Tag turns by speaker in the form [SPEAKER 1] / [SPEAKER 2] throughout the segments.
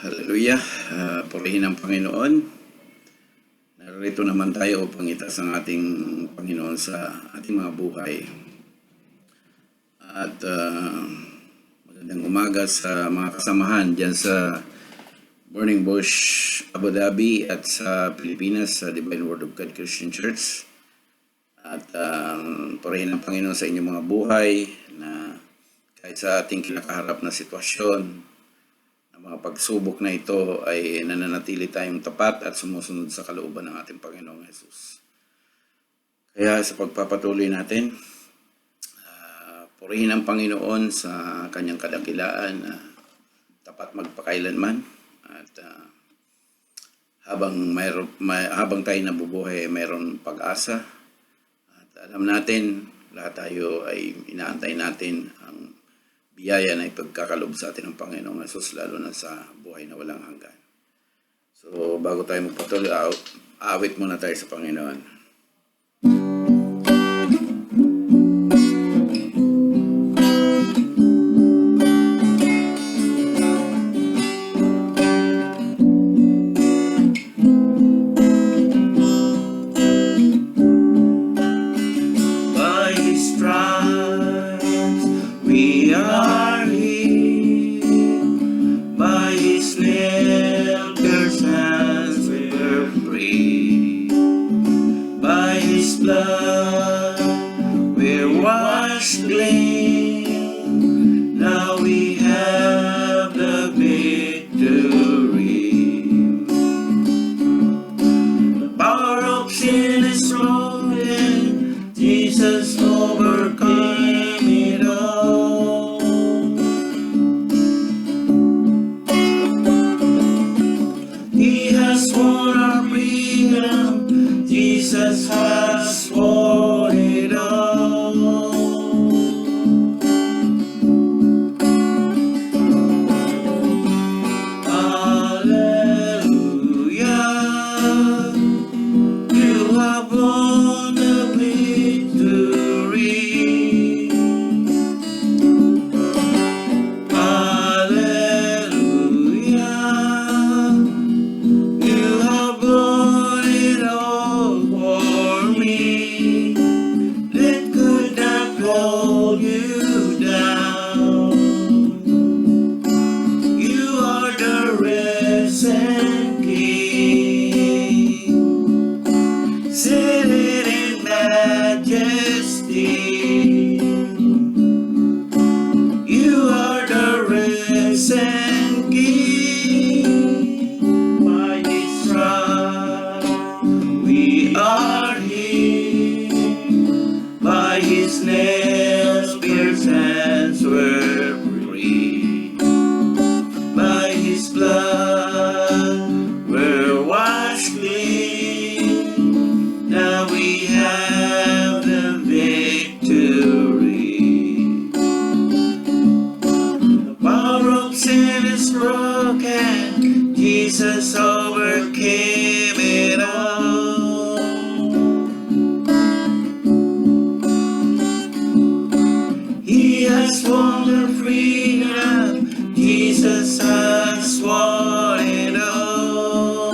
[SPEAKER 1] Hallelujah. Purihin ang Panginoon. Narito naman tayo upang itaas ang ating Panginoon sa ating mga buhay. At magandang umaga sa mga kasamahan dyan sa Burning Bush, Abu Dhabi at sa Pilipinas sa Divine Word of God Christian Church. At purihin ang Panginoon sa inyong mga buhay na kahit sa ating kinakaharap na sitwasyon, mga pagsubok na ito ay nananatili tayong tapat at sumusunod sa kalooban ng ating Panginoong Hesus. Kaya sa pagpapatuloy natin, purihin ang Panginoon sa kanyang kadakilaan na tapat magpakailanman. At habang tayo nabubuhay, mayroon pag-asa. At alam natin, lahat tayo ay inaantay natin ang biyaya na ipagkakalob sa atin ng Panginoong Hesus, lalo na sa buhay na walang hanggan. So, bago tayo magpatuloy, awit muna tayo sa Panginoon.
[SPEAKER 2] By His stripes we are healed, by His nail-pierced hands we're free, by His blood we're washed clean, now we have the victory. The power of sin is broken, Jesus overcame it all. He has won our freedom, Jesus has won it all. Hallelujah, you have won the victory. Hallelujah, you have won it all for me. That could not hold you down. You are the risen King, seated in majesty. You are the risen King. By His stripes we are healed, by His nails-pierced hands we're free, by His blood we're washed clean, now we have the victory. The power of sin is broken, Jesus overcame it all. He has won the freedom, Jesus has won it all.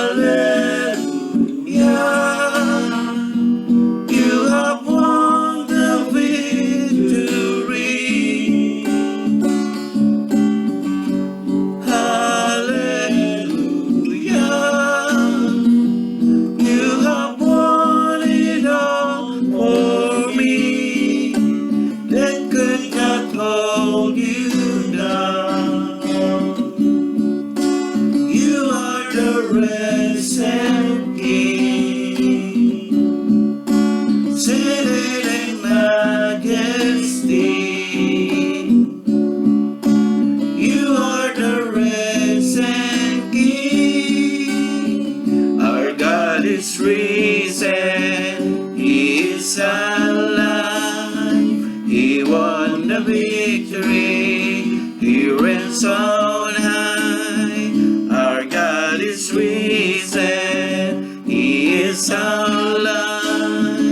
[SPEAKER 2] Hallelujah, you have won the victory. Hallelujah, you have won it all for me. That could not hold you down. You are the risen King, seated in majesty. You are the risen King. Our God is risen, He is alive. He won the victory, He reigns on high. Our God is risen, He is alive.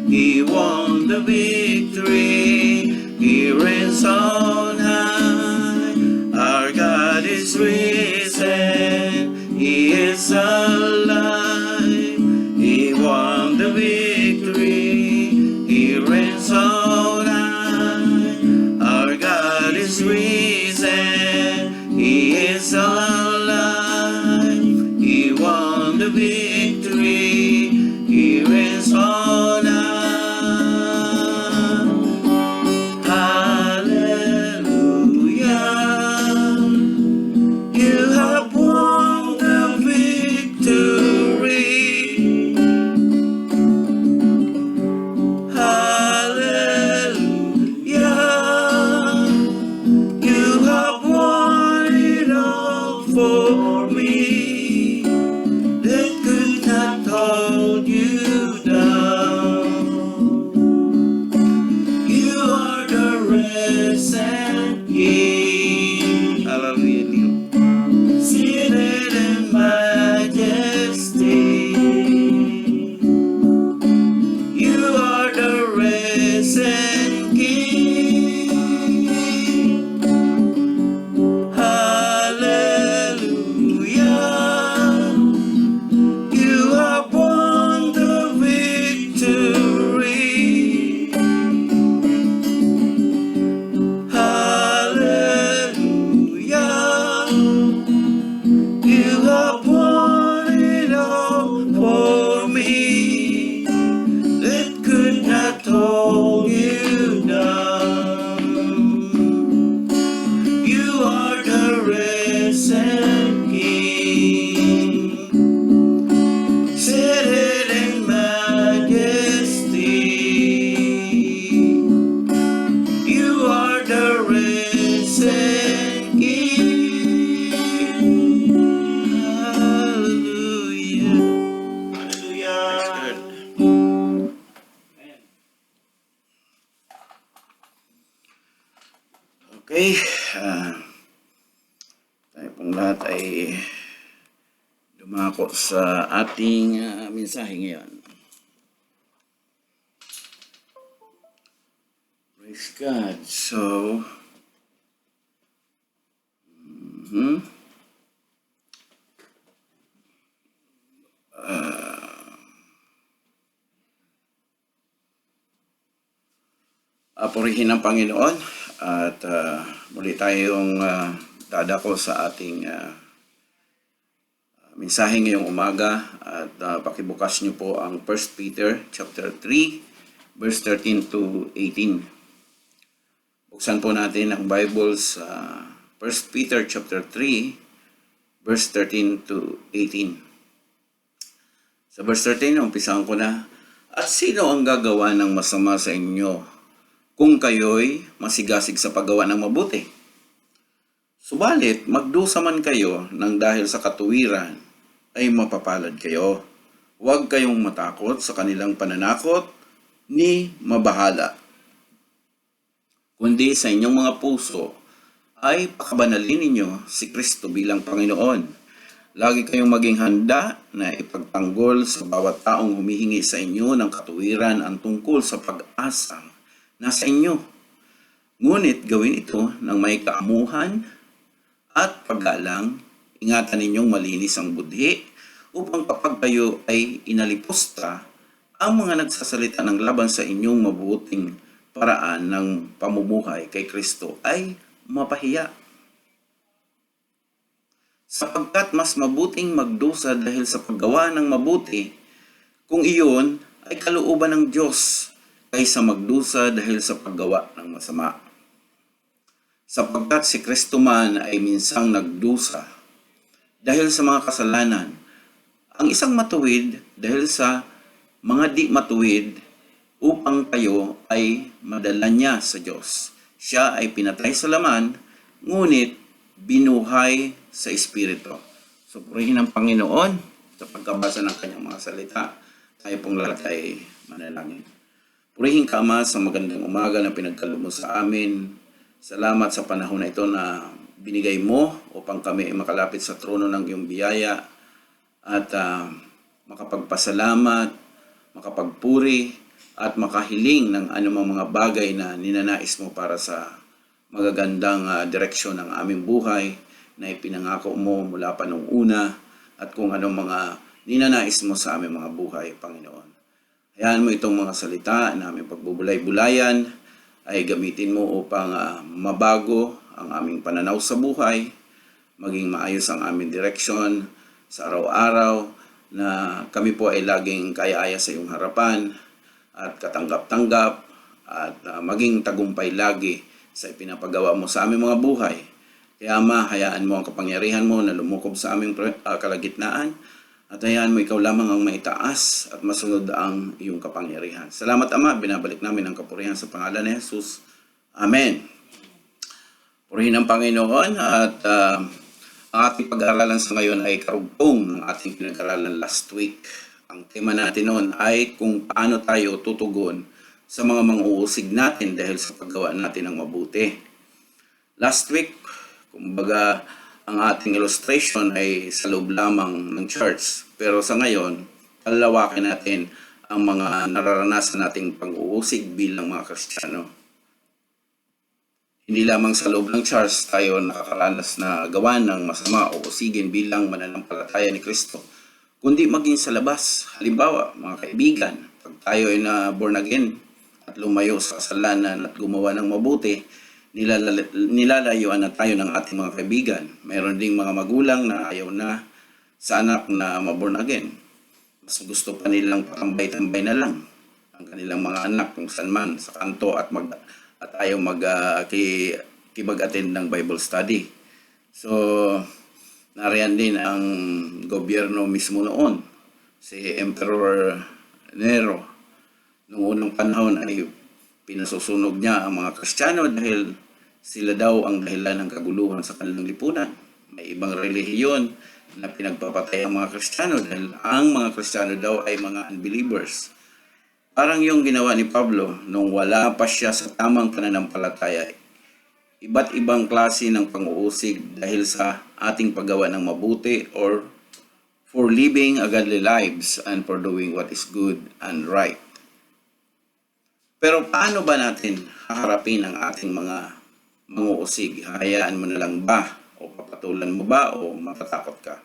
[SPEAKER 2] He won the victory. victory. He reigns on high. Our God is risen. He is alive. He won the victory. He reigns on high. Our God is risen. He is alive. He won the victory. He reigns on high. Hallelujah. You have won the victory. Hallelujah. You have won it all for me. That could not hold you down. You are the risen King. Hallelujah. Seated in majesty. You are the risen King. Hallelujah. You have won the victory. Hallelujah. You have won it all for me. That could not hold you down. You are the risen King. Seated in majesty. You are the risen King. Hallelujah. Hallelujah. Okay, tayo pong lahat ay dumako sa ating mensahe ngayon. Praise God. So, purihin ang Panginoon at muli tayong dadako sa ating mensahe ngayong umaga at pakibukas niyo po ang 1 Peter chapter 3 verse 13 to 18. Buksan po natin ang Bible sa 1 Peter chapter 3 verse 13 to 18. Sa verse 13, umpisahan ko na, at sino ang gagawa ng masama sa inyo kung kayo'y masigasig sa paggawa ng mabuti? Subalit, magdusa man kayo nang dahil sa katuwiran ay mapapalad kayo. Huwag kayong matakot sa kanilang pananakot ni mabahala. Kundi sa inyong mga puso ay pakabanalin ninyo si Kristo bilang Panginoon. Lagi kayong maging handa na ipagtanggol sa bawat taong humihingi sa inyo ng katuwiran ang tungkol sa pag-asa nasa inyo. Ngunit gawin ito ng may kaamuhan at paggalang. Ingatan ninyong malinis ang budhi upang kapag kayo ay inalipusta, ang mga nagsasalita ng laban sa inyong mabuting paraan ng pamumuhay kay Kristo ay mapahiya. Sapagkat mas mabuting magdusa dahil sa paggawa ng mabuti kung iyon ay kalooban ng Diyos kaysa magdusa dahil sa paggawa ng masama. Sapagkat si Kristo man ay minsang nagdusa dahil sa mga kasalanan, ang isang matuwid dahil sa mga di matuwid upang kayo ay madala niya sa Diyos. Siya ay pinatay sa laman, ngunit binuhay sa Espiritu. So, purihin ang Panginoon sa pagkabasa ng kanyang mga salita. Tayo pong lahat ay manalangin. Purihin ka, Ama, sa magandang umaga na pinagkaloob mo sa amin. Salamat sa panahon na ito na binigay mo upang kami ay makalapit sa trono ng iyong biyaya at makapagpasalamat, makapagpuri at makahiling ng anumang mga bagay na ninanais mo para sa magagandang direksyon ng aming buhay na ipinangako mo mula pa nung una at kung anong mga ninanais mo sa aming mga buhay, Panginoon. Hayaan mo itong mga salita na aming pagbubulay-bulayan ay gamitin mo upang mabago ang aming pananaw sa buhay, maging maayos ang aming direksyon sa araw-araw, na kami po ay laging kaya-aya sa iyong harapan at katanggap-tanggap at maging tagumpay lagi sa ipinapagawa mo sa aming mga buhay. Kaya Ama, hayaan mo ang kapangyarihan mo na lumukob sa aming kalagitnaan at hayaan mo ikaw lamang ang maitaas at masunod ang iyong kapangyarihan. Salamat Ama, binabalik namin ang kapurihan sa pangalan ni Jesus. Amen. Purihin ang Panginoon at ang ating pag-aaralan sa ngayon ay karugtong ng ating pinag-aralan last week. Ang tema natin noon ay kung paano tayo tutugon sa mga mang-uusig natin dahil sa paggawa natin ng mabuti. Last week, kumbaga, ang ating illustration ay sa loob lamang ng church. Pero sa ngayon, palawakin natin ang mga nararanasan nating pang-uusig bilang mga Kristiyano. Hindi lamang sa loob ng church tayo nakakaranas na gawa ng masama o usigin bilang mananampalataya ni Kristo, kundi maging sa labas. Halimbawa, mga kaibigan, pag tayo ay na born again at lumayo sa kasalanan at gumawa ng mabuti, nilalayuan na tayo ng ating mga kaibigan. Mayroon ding mga magulang na ayaw na sa anak na maborn again. Mas gusto pa nilang patambay-tambay na lang ang kanilang mga anak kung saan man sa kanto at ayaw kibag-attend ng Bible study. So, nariyan din ang gobyerno mismo noon. Si Emperor Nero, noong unang panahon ay pinasusunog niya ang mga Kristiyano dahil sila daw ang dahilan ng kaguluhan sa kanilang lipunan. May ibang relihiyon na pinagpapatay ang mga Kristiyano dahil ang mga Kristiyano daw ay mga unbelievers. Parang yung ginawa ni Pablo nung wala pa siya sa tamang pananampalataya. Iba't ibang klase ng pang-uusig dahil sa ating paggawa ng mabuti or for living a godly lives and for doing what is good and right. Pero paano ba natin haharapin ang ating mga manguusig? Hayaan mo na lang ba? O papatulan mo ba? O matatakot ka?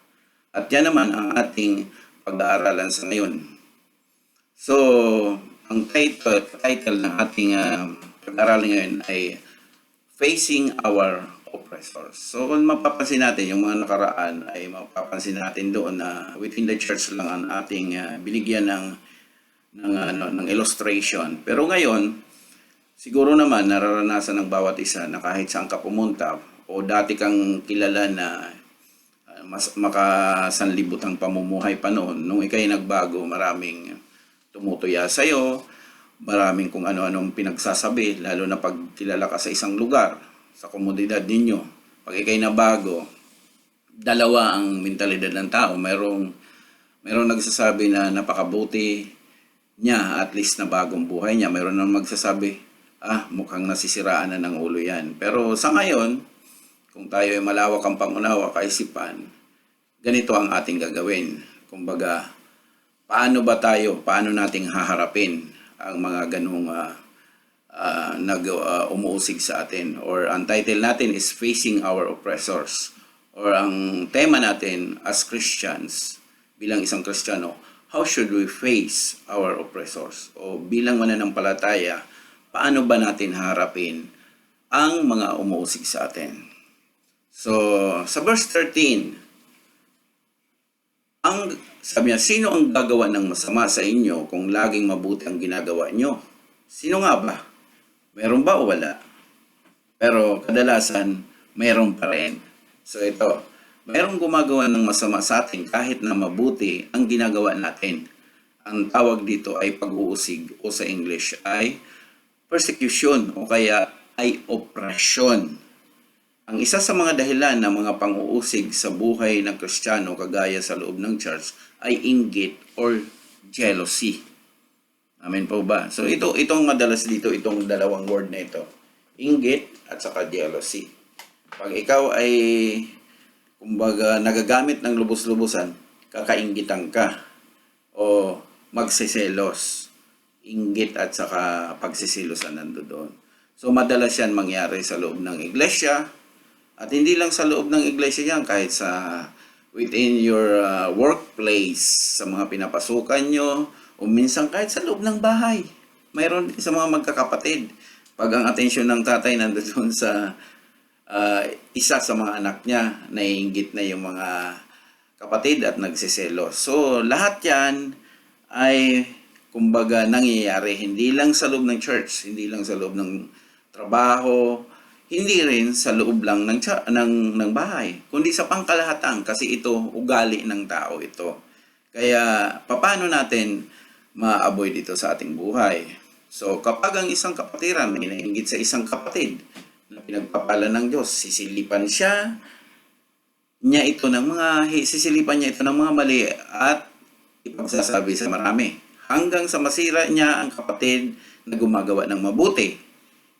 [SPEAKER 2] At yan naman ang ating pag-aaralan sa ngayon. So, ang title ng ating pag-aaralan ngayon ay Facing Our Oppressors. So, kung mapapansin natin, yung mga nakaraan ay mapapansin natin doon na within the church lang ang ating binigyan ng illustration. Pero ngayon, siguro naman nararanasan ng bawat isa na kahit saan ka pumunta o dati kang kilala na mas makasanlibutang pamumuhay pa noon, nung ikay nagbago, maraming tumutuya sa'yo, maraming kung ano-anong pinagsasabi, lalo na pag kilala ka sa isang lugar, sa komunidad ninyo. Pag ikay nabago, dalawa ang mentalidad ng tao. Mayroong nagsasabi na napakabuti niya, at least na bagong buhay niya. Mayroon nang magsasabi, mukhang nasisiraan na ng ulo yan. Pero sa ngayon, kung tayo ay malawak ang pangunawa, kaisipan, ganito ang ating gagawin. Kumbaga, paano nating haharapin ang mga ganung umuusig sa atin? Or ang title natin is Facing Our Oppressors. Or ang tema natin as Christians, bilang isang Kristiyano, how should we face our oppressors? O bilang mananampalataya, paano ba natin harapin ang mga umuusig sa atin? So, sa verse 13, sabi niya, sino ang gagawa ng masama sa inyo kung laging mabuti ang ginagawa nyo? Sino nga ba? Meron ba o wala? Pero kadalasan, meron pa rin. So ito, mayroong gumagawa ng masama sa atin kahit na mabuti ang ginagawa natin. Ang tawag dito ay pag-uusig o sa English ay persecution o kaya ay oppression. Ang isa sa mga dahilan ng mga pang-uusig sa buhay ng Kristiyano kagaya sa loob ng church ay inggit or jealousy. Amen po ba? So itong madalas dito, itong dalawang word na ito, inggit at saka jealousy. Pag ikaw ay kumbaga nagagamit ng lubos-lubusan, kakainggitan ka o magseselos. inggit at saka pagsisilosan nandoon. So madalas yan mangyari sa loob ng iglesia, at hindi lang sa loob ng iglesia yan, kahit sa within your workplace, sa mga pinapasukan nyo, o minsan kahit sa loob ng bahay. Mayroon din sa mga magkakapatid. Pag ang atensyon ng tatay nandoon sa isa sa mga anak niya, naiinggit na yung mga kapatid at nagsiselo. So, lahat yan ay, kumbaga, nangyayari. Hindi lang sa loob ng church, hindi lang sa loob ng trabaho, hindi rin sa loob lang ng bahay, kundi sa pangkalahatan, kasi ito, ugali ng tao ito. Kaya, paano natin ma-avoid ito sa ating buhay? So, kapag ang isang kapatiran may naiinggit sa isang kapatid na pinagpapala ng Diyos, sisilipan niya ito ng mga mali at ipagsasabi sa marami. Hanggang sa masira niya ang kapatid na gumagawa ng mabuti.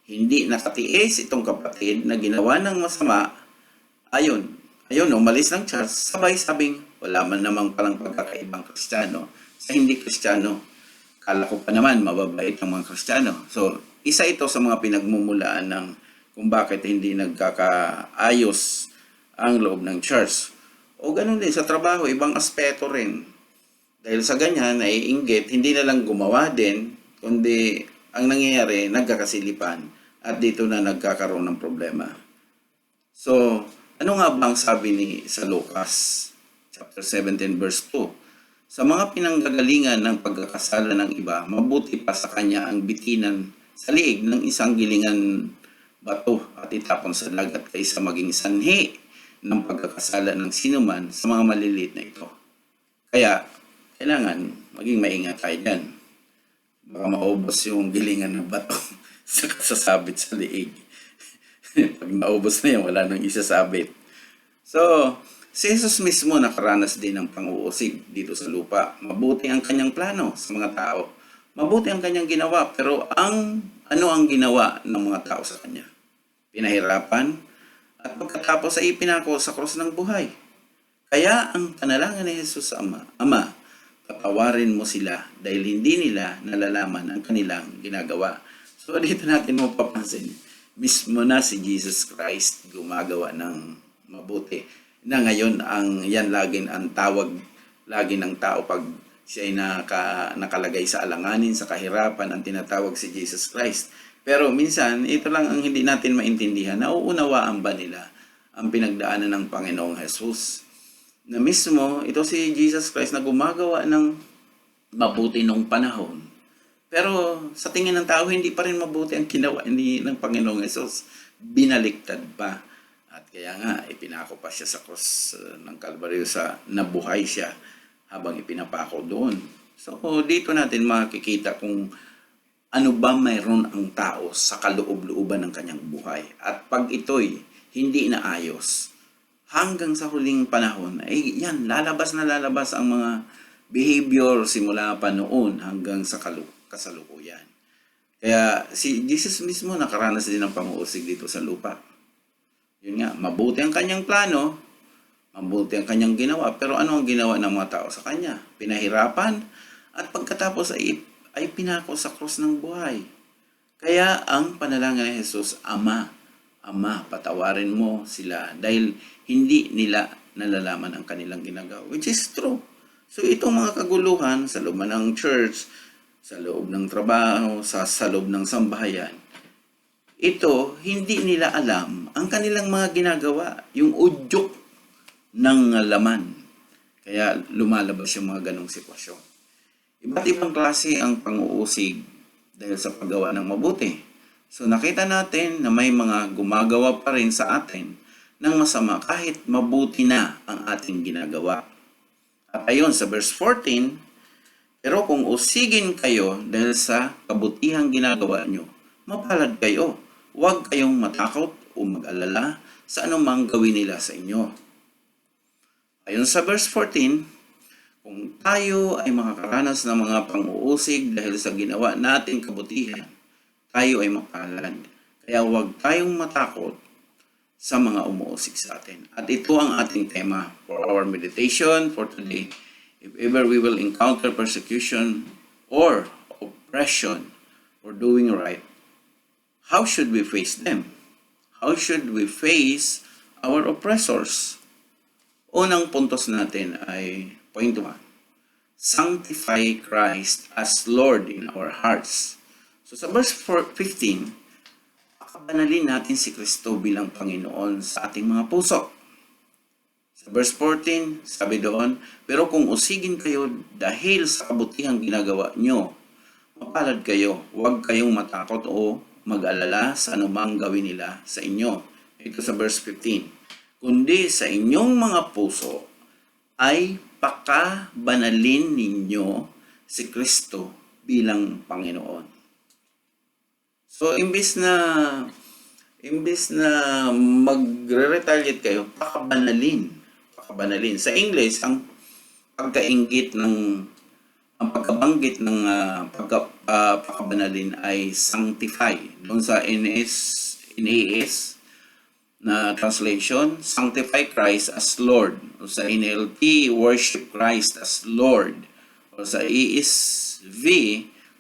[SPEAKER 2] Hindi nakatiis itong kapatid na ginawa ng masama. Ayun, umalis ng church, sabay-sabing wala man namang palang pagkakaibang Kristiyano sa hindi Kristiyano. Kala ko pa naman mababait ang mga Kristiyano. So, isa ito sa mga pinagmumulaan ng kung bakit hindi nagkakaayos ang loob ng church. O ganun din sa trabaho, ibang aspeto rin. Dahil sa ganyan, naiinggit, hindi na lang gumawa din, kundi ang nangyayari, nagkakasilipan. At dito na nagkakaroon ng problema. So, ano nga bang sabi sa Lucas, chapter 17, verse 2? Sa mga pinanggagalingan ng pagkakasala ng iba, mabuti pa sa kanya ang bitinan sa liig ng isang gilingan bato at itapon sa dagat kaysa maging sanhi ng pagkakasala ng sinuman sa mga maliliit na ito. Kaya, kailangan maging maingat tayo dyan. Baka maubos yung gilingan ng bato sa kasasabit sa liig. Pag naubos na yan, wala nang isasabit. So, si Jesus mismo nakaranas din ng pang-uusig dito sa lupa. Mabuti ang kanyang plano sa mga tao. Mabuti ang kanyang ginawa, pero ano ang ginawa ng mga tao sa kanya? Pinahirapan, at pagkatapos ay ipinako sa krus ng buhay. Kaya ang panalangin ni Jesus sa Ama, patawarin mo sila dahil hindi nila nalalaman ang kanilang ginagawa. So dito natin mapapansin, mismo na si Jesus Christ gumagawa ng mabuti. Na ngayon yan lagi ang tawag lagi ng tao pag siya ay nakalagay sa alanganin, sa kahirapan, ang tinatawag si Jesus Christ. Pero minsan, ito lang ang hindi natin maintindihan. Nauunawaan ba nila ang pinagdaanan ng Panginoong Jesus? Na mismo, ito si Jesus Christ na gumagawa ng mabuti nung panahon. Pero sa tingin ng tao, hindi pa rin mabuti ang ginawa ng Panginoong Jesus. Binaliktad pa. At kaya nga, ipinako pa siya sa cross ng Kalbaryo nabuhay siya habang ipinapako doon. So, dito natin makikita kung ano ba mayroon ang tao sa kaloob-looban ng kanyang buhay. At pag ito'y hindi naayos, hanggang sa huling panahon, ay yan, lalabas ang mga behavior simula pa noon hanggang sa kasalukuyan. Kaya si Jesus mismo nakaranas din ng pang-uusig dito sa lupa. Yun nga, mabuti ang kanyang plano, mabuti ang kanyang ginawa, pero ano ang ginawa ng mga tao sa kanya? Pinahirapan, at pagkatapos ay pinako sa krus ng buhay. Kaya ang panalangin ni Jesus, Ama, patawarin mo sila dahil hindi nila nalalaman ang kanilang ginagawa, which is true. So itong mga kaguluhan sa loob ng church, sa loob ng trabaho, sa loob ng sambahayan, ito, hindi nila alam ang kanilang mga ginagawa, yung udyok ng laman. Kaya lumalabas yung mga ganong sitwasyon. Iba't ibang klase ang pang-uusig dahil sa paggawa ng mabuti. So nakita natin na may mga gumagawa pa rin sa atin ng masama kahit mabuti na ang ating ginagawa. At ayon sa verse 14, pero kung usigin kayo dahil sa kabutihang ginagawa nyo, mapalad kayo. Huwag kayong matakot o mag-alala sa anumang gawin nila sa inyo. Ayon sa verse 14, kung tayo ay makakaranas ng mga pang-uusig dahil sa ginawa nating kabutihan, tayo ay mapalad. Kaya huwag tayong matakot sa mga umuusig sa atin. At ito ang ating tema for our meditation for today. If ever we will encounter persecution or oppression or doing right, how should we face them? How should we face our oppressors? Unang puntos natin ay point 1. Sanctify Christ as Lord in our hearts. So sa verse 15, pakabanalin natin si Kristo bilang Panginoon sa ating mga puso. Sa verse 14, sabi doon, pero kung usigin kayo dahil sa kabutihang ginagawa nyo, mapalad kayo, huwag kayong matakot o mag-alala sa anumang gawin nila sa inyo. Ito sa verse 15. Kundi sa inyong mga puso ay pakabanalin ninyo si Kristo bilang Panginoon. So, imbis na magre-retaliate kayo, pakabanalin. Sa English, ang pagkabanggit ng pakabanalin ay sanctify. Doon sa NAS na translation, sanctify Christ as Lord. O sa NLT, worship Christ as Lord. O sa ESV,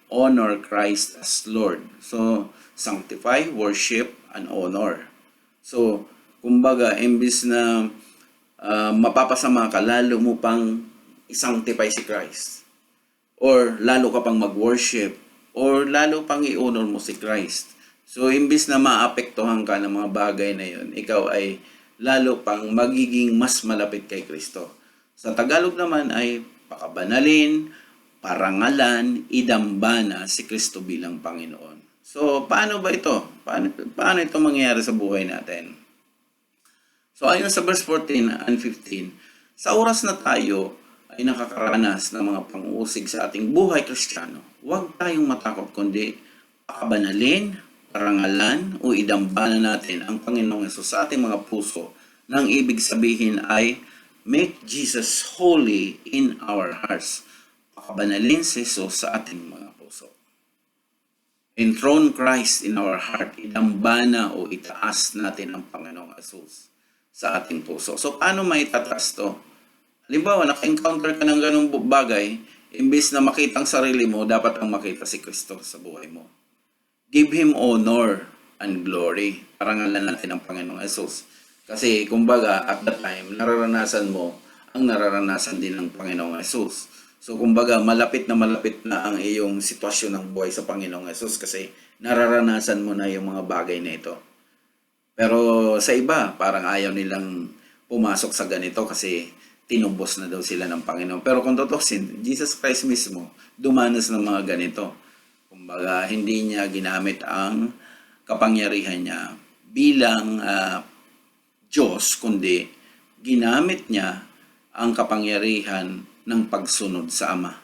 [SPEAKER 2] honor Christ as Lord. So, sanctify, worship, and honor. So, kumbaga, imbis na mapapasama ka, lalo mo pang i-sanctify si Christ. Or lalo ka pang mag-worship. Or lalo pang i-honor mo si Christ. So, imbis na maapektuhan ka ng mga bagay na yun, ikaw ay lalo pang magiging mas malapit kay Kristo. Sa Tagalog naman ay pakabanalin, parangalan, idambana si Kristo bilang Panginoon. So, paano ba ito? Paano ito mangyayari sa buhay natin? So, ayon sa verse 14 and 15, sa oras na tayo ay nakakaranas ng mga pang-uusig sa ating buhay Kristiyano, huwag tayong matakot kundi pakabanalin, parangalan o idambana natin ang Panginoong Hesus sa ating mga puso. Nang ibig sabihin ay make Jesus holy in our hearts. Pakabanalin si Jesus sa ating mga puso. Enthrone Christ in our heart. Idambana o itaas natin ang Panginoong Hesus sa ating puso. So, paano maitataas to? Halimbawa, naka-encounter ka ng ganung bagay, imbis na makita ang sarili mo, dapat ang makita si Kristo sa buhay mo. Give Him honor and glory. Parangalan natin ang Panginoong Hesus. Kasi, kumbaga, at that time, nararanasan mo ang nararanasan din ng Panginoong Hesus. So, kumbaga, malapit na ang iyong sitwasyon ng buhay sa Panginoong Hesus kasi nararanasan mo na yung mga bagay na ito. Pero sa iba, parang ayaw nilang pumasok sa ganito kasi tinumbos na daw sila ng Panginoon. Pero kung tutusin, Jesus Christ mismo dumanas ng mga ganito. Kumbaga, hindi niya ginamit ang kapangyarihan niya bilang Diyos, kundi ginamit niya ang kapangyarihan ng pagsunod sa Ama.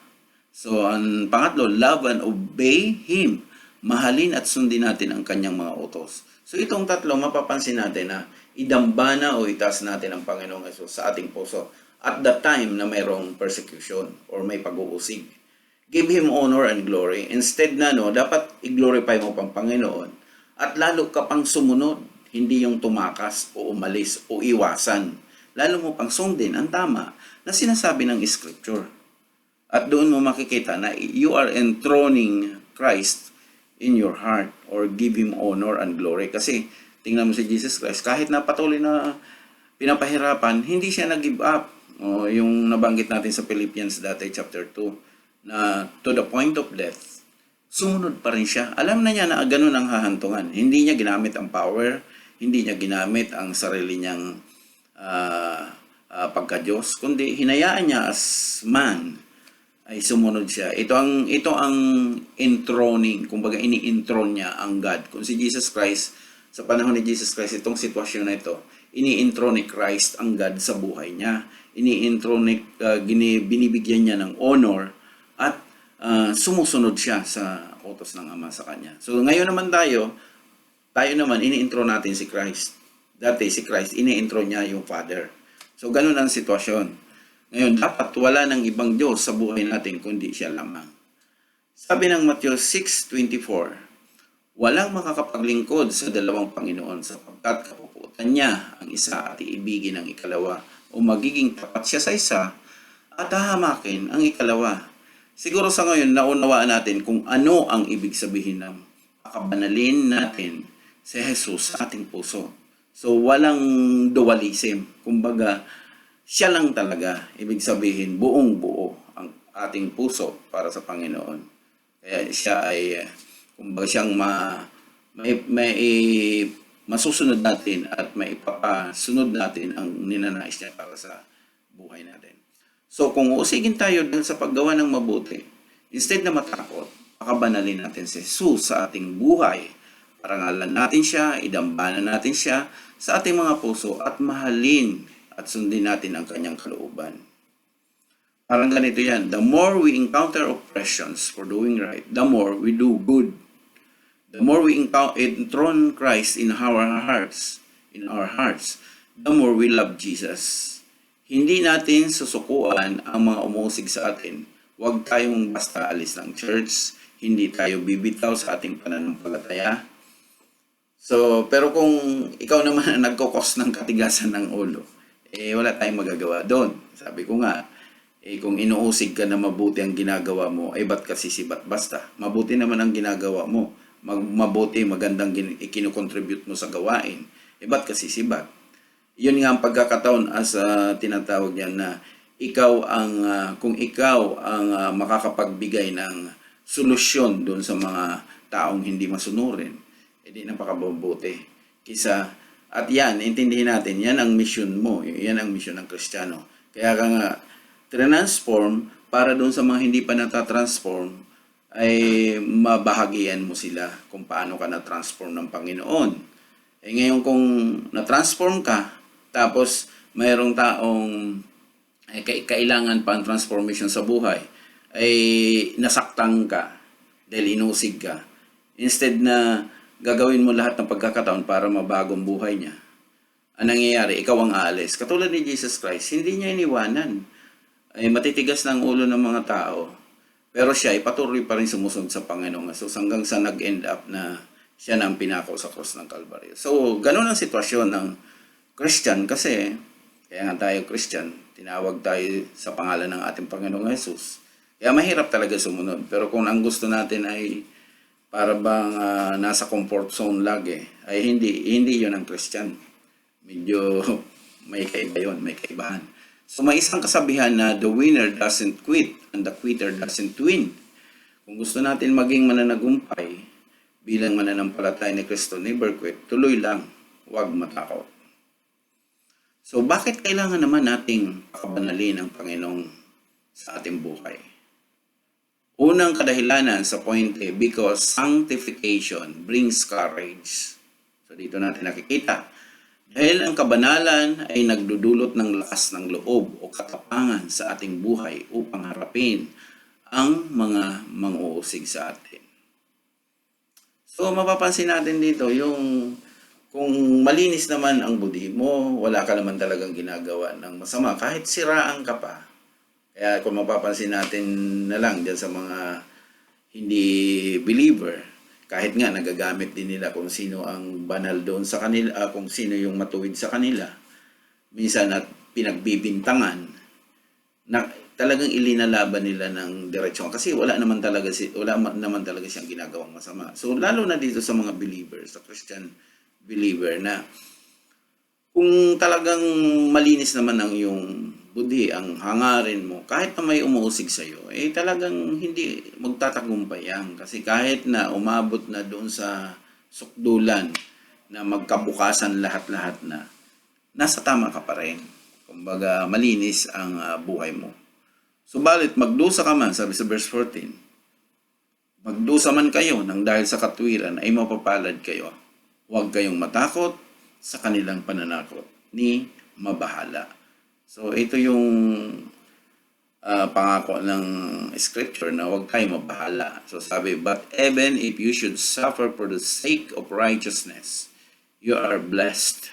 [SPEAKER 2] So, ang pangatlo, love and obey Him. Mahalin at sundin natin ang kanyang mga utos. So, itong tatlo, mapapansin natin na idambana o itaas natin ang Panginoong Hesus sa ating puso at the time na mayroong persecution or may pag-uusig. Give Him honor and glory. Instead na, dapat i-glorify mo pang Panginoon at lalo ka pang sumunod, hindi yung tumakas o umalis o iwasan. Lalo mo pang sundin ang tama na sinasabi ng Scripture. At doon mo makikita na you are enthroning Christ in your heart or give Him honor and glory. Kasi tingnan mo si Jesus Christ, kahit na patuloy na pinapahirapan, hindi siya nag-give up. O, yung nabanggit natin sa Philippians dati, chapter 2, na to the point of death, sumunod pa rin siya. Alam na niya na ganun ang hahantungan. Hindi niya ginamit ang power, hindi niya ginamit ang sarili niyang pagka-Diyos, kundi hinayaan niya as man ay sumunod siya. Ito ang enthroning, kumbaga ini-enthrone niya ang God. Kung si Jesus Christ, sa panahon ni Jesus Christ, itong sitwasyon na ito, ini-enthrone ni Christ ang God sa buhay niya. Ini-enthrone, binibigyan niya ng honor at sumusunod siya sa utos ng Ama sa kanya. So ngayon naman tayo naman ini-enthrone natin si Christ. Dati si Christ, ini-enthrone niya yung Father. So ganun ang sitwasyon. Ngayon, dapat wala ng ibang Diyos sa buhay natin kundi siya lamang. Sabi ng Matthew 6:24, walang makakapaglingkod sa dalawang Panginoon sapagkat kapuputan niya ang isa at iibigin ang ikalawa o magiging tapat siya sa isa at hahamakin ang ikalawa. siguro sa ngayon, naunawaan natin kung ano ang ibig sabihin ng pakabanalin natin si Jesus sa ating puso. So, walang dualism. Kumbaga, siya lang talaga, ibig sabihin, buong buo ang ating puso para sa Panginoon. Kaya siya ay, kumbaga siyang may masusunod natin at may ipapasunod natin ang ninanais niya para sa buhay natin. So kung usigin tayo dahil sa paggawa ng mabuti, instead na matakot, pakabanalin natin si Jesus sa ating buhay. Parangalan natin siya, idambanan natin siya sa ating mga puso at mahalin at sundin natin ang kanyang kalooban. Parang ganito yan, the more we encounter oppressions for doing right, the more we do good. The more we enthrone Christ in our hearts, the more we love Jesus. Hindi natin susukuan ang mga umusig sa atin. Huwag tayong basta alis ng church. Hindi tayo bibitaw sa ating pananampalataya. So, pero kung ikaw naman ang nagkukos ng katigasan ng ulo, wala tayong magagawa doon. Sabi ko nga, kung inuusig ka na mabuti ang ginagawa mo, ba't ka sisibat basta? Mabuti naman ang ginagawa mo. Mabuti, magandang ikinukontribute mo sa gawain. Ba't ka sisibat? Yun nga ang pagkakataon as tinatawag yan na kung ikaw ang makakapagbigay ng solusyon doon sa mga taong hindi masunurin, edi napakabubuti. At yan, intindihin natin, yan ang mission mo, yan ang mission ng Kristiyano. Kaya ka nga, transform para doon sa mga hindi pa natatransform, ay mabahagian mo sila kung paano ka na-transform ng Panginoon. Ngayon kung na-transform ka, tapos mayroong taong kailangan pa ang transformation sa buhay, ay nasaktan ka dahil inusig ka. Instead na gagawin mo lahat ng pagkakataon para mabagong buhay niya, ang nangyayari, ikaw ang aalis. Katulad ni Jesus Christ, hindi niya iniwanan. Matitigas ng ulo ng mga tao, pero siya ay patuloy pa rin sumusunod sa Panginoon. So hanggang sa nag-end up na siya na ang pinako sa cross ng Calvary. So ganun ang sitwasyon ng Christian kasi, kaya nga tayo Christian, tinawag tayo sa pangalan ng ating Panginoong Jesus. Kaya mahirap talaga sumunod. Pero kung ang gusto natin ay para bang nasa comfort zone lagi, ay hindi yun ang Christian. Medyo may kaiba yun, may kaibahan. So may isang kasabihan na the winner doesn't quit and the quitter doesn't win. Kung gusto natin maging mananagumpay bilang mananampalataya ni Kristo, never quit, tuloy lang, huwag matakot. So bakit kailangan naman nating pakabanalin ang Panginoong sa ating buhay? Unang kadahilanan sa point A, because sanctification brings courage. So dito natin nakikita, dahil ang kabanalan ay nagdudulot ng lakas ng loob o katapangan sa ating buhay upang harapin ang mga mang-uusig sa atin. So mapapansin natin dito yung kung malinis naman ang budi mo, wala ka naman talagang ginagawa ng masama, kahit siraan ka pa. Kaya kung mapapansin natin na lang dyan sa mga hindi believer, kahit nga nagagamit din nila kung sino ang banal doon sa kanila, kung sino yung matuwid sa kanila, minsan at pinagbibintangan, na talagang ilinalaban nila ng diretsyon kasi wala naman talaga siyang ginagawang masama. So lalo na dito sa mga believers, sa Christian believer, na kung talagang malinis naman ang iyong budhi, ang hangarin mo, kahit na may umuusig sa'yo, talagang hindi magtatagumpay yan. Kasi kahit na umabot na doon sa sukdulan na magkabukasan lahat-lahat na, nasa tama ka pa rin. Kumbaga, malinis ang buhay mo. Subalit, magdusa ka man, sabi sa verse 14, magdusa man kayo nang dahil sa katwiran ay mapapalad kayo. Huwag kayong matakot sa kanilang pananakot ni mabahala. So ito yung pangako ng scripture na huwag kayong mabahala. So sabi, but even if you should suffer for the sake of righteousness, you are blessed,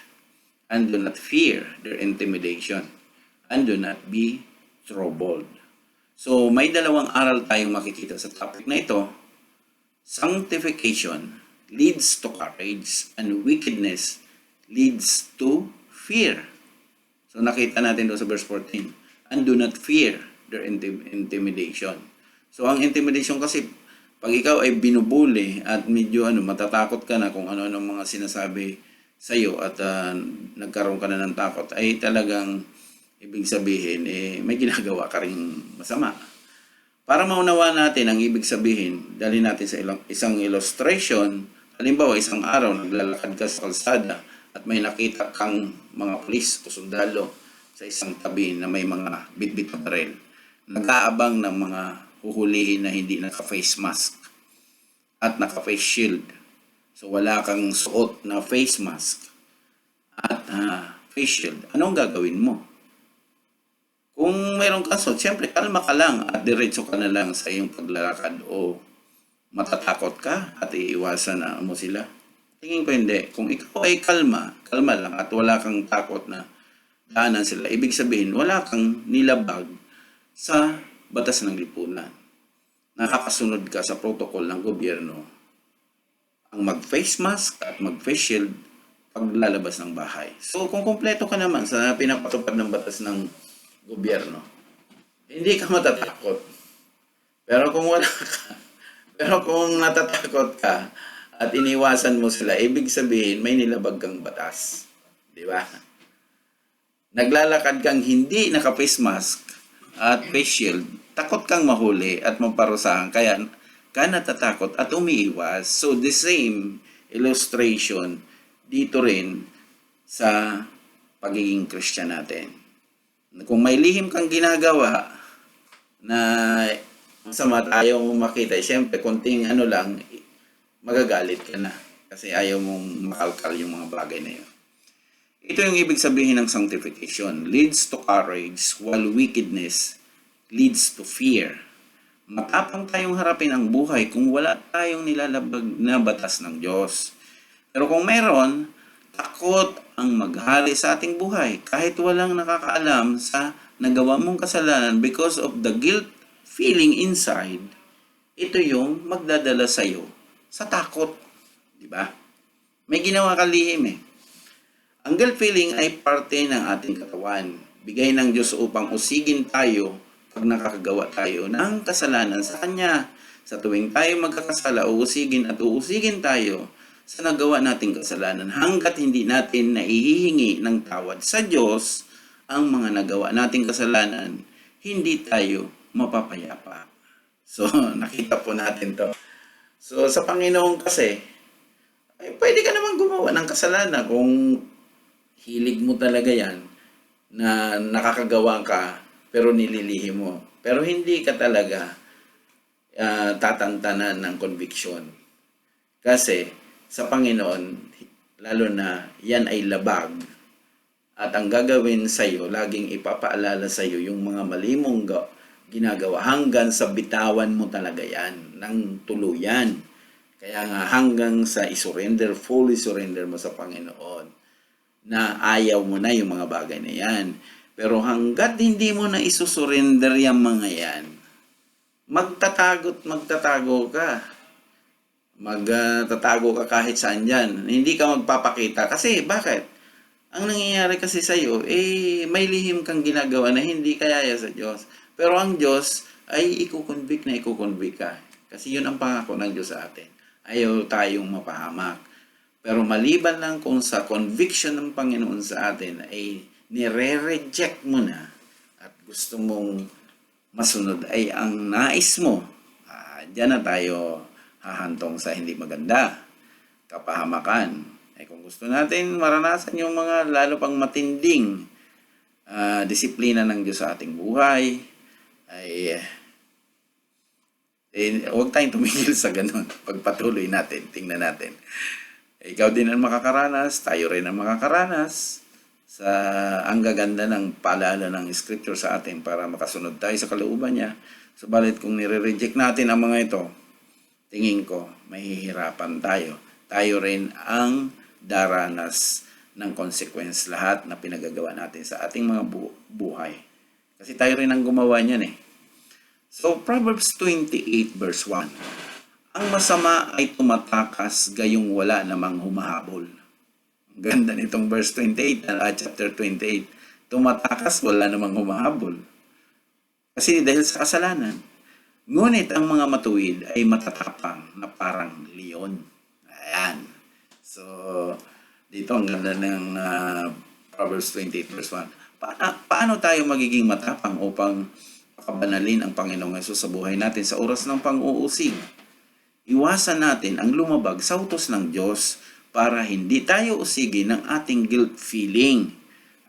[SPEAKER 2] and do not fear their intimidation, and do not be troubled. So may dalawang aral tayong makikita sa topic na ito. Sanctification leads to courage, and wickedness leads to fear. So nakita natin doon sa verse 14, and do not fear their intimidation. So ang intimidation kasi, pag ikaw ay binubuli at medyo matatakot ka na kung ano-ano mga sinasabi sa iyo at nagkaroon ka na ng takot, ay talagang ibig sabihin may ginagawa ka ring masama. Para maunawa natin ang ibig sabihin, dali natin sa isang illustration. Halimbawa, isang araw naglalakad ka sa kalsada at may nakita kang mga pulis o sundalo sa isang tabi na may mga bitbit na baril. Nag-aabang ng mga huhulihin na hindi naka-face mask at naka-face shield. So wala kang suot na face mask at face shield. Anong gagawin mo? Kung mayroon kang suot, siyempre kalma ka lang at diretso ka na lang sa iyong paglalakad o matatakot ka at iiwasan na mo sila. Tingin ko hindi. Kung ikaw ay kalma lang at wala kang takot na daanan sila, ibig sabihin wala kang nilabag sa batas ng lipunan. Nakakasunod ka sa protocol ng gobyerno. Ang mag-face mask at mag-face shield paglalabas ng bahay. So kung kumpleto ka naman sa pinapatupad ng batas ng gobyerno, hindi ka matatakot. Pero kung wala ka, pero kung natatakot ka at iniwasan mo sila, ibig sabihin may nilabag kang batas. Di ba? Naglalakad kang hindi naka-face mask at face shield, takot kang mahuli at maparusahan, kaya ka natatakot at umiiwas. So the same illustration dito rin sa pagiging Christian natin. Kung may lihim kang ginagawa na masama at ayaw mong makita, siyempre konting lang, magagalit ka na kasi ayaw mong makalkal yung mga bagay na yun. Ito yung ibig sabihin ng sanctification. Leads to courage, while wickedness leads to fear. Matapang tayong harapin ang buhay kung wala tayong nilalabag na batas ng Diyos. Pero kung meron, takot ang maghari sa ating buhay kahit walang nakakaalam sa nagawa mong kasalanan because of the guilt feeling inside. Ito yung magdadala sa iyo sa takot. Diba? May ginawa ka lihim eh. Ang guilt feeling ay parte ng ating katawan. Bigay ng Diyos upang usigin tayo pag nakakagawa tayo ng kasalanan sa Kanya. Sa tuwing tayo magkakasala, uusigin tayo sa nagawa nating kasalanan hanggat hindi natin naihihingi ng tawad sa Diyos ang mga nagawa nating kasalanan, hindi tayo mapapayapa. So, nakita po natin to. So, sa Panginoon kasi, ay pwede ka naman gumawa ng kasalanan kung hilig mo talaga yan na nakakagawa ka pero nililihim mo. Pero hindi ka talaga tatantanan ng conviction. Kasi sa Panginoon, lalo na yan ay labag. At ang gagawin sa iyo, laging ipapaalala sa iyo yung mga mali mong ginagawa hanggang sa bitawan mo talaga yan ng tuluyan. Kaya nga hanggang sa fully surrender mo sa Panginoon na ayaw mo na yung mga bagay na yan. Pero hanggat hindi mo na isusurrender yung mga yan, magtatago ka. Magtatago ka kahit saan dyan. Hindi ka magpapakita. Kasi bakit? Ang nangyayari kasi sa iyo, may lihim kang ginagawa na hindi kayaya sa Diyos. Pero ang Diyos ay ikukonvict ka. Kasi yun ang pangako ng Diyos sa atin. Ayaw tayong mapahamak. Pero maliban lang kung sa conviction ng Panginoon sa atin ay nire-reject mo na at gusto mong masunod ay ang nais mo, diyan na tayo hahantong sa hindi maganda, kapahamakan. Kung gusto natin maranasan yung mga lalo pang matinding disiplina ng Diyos sa ating buhay, ay huwag tayong tumigil sa ganun. Pagpatuloy natin, tingnan natin. Ikaw din ang makakaranas, tayo rin ang makakaranas sa ang gaganda ng paalala ng Scripture sa atin para makasunod tayo sa kalooban niya. Subalit kung nire-reject natin ang mga ito, tingin ko, mahihirapan tayo. Tayo rin ang daranas ng consequence lahat na pinagagawa natin sa ating mga buhay. Kasi tayo rin ang gumawa niyan eh. So, Proverbs 28 verse 1. Ang masama ay tumatakas gayong wala namang humahabol. Ang ganda nitong verse 28, chapter 28. Tumatakas, wala namang humahabol. Kasi dahil sa kasalanan. Ngunit ang mga matuwid ay matatapang na parang leon. Ayan. So, dito ang ganda ng Proverbs 28 verse 1. Paano tayo magiging matapang upang pakabanalin ang Panginoong Hesus sa buhay natin sa oras ng pang-uusig? Iwasan natin ang lumabag sa utos ng Diyos para hindi tayo usigin ng ating guilt feeling.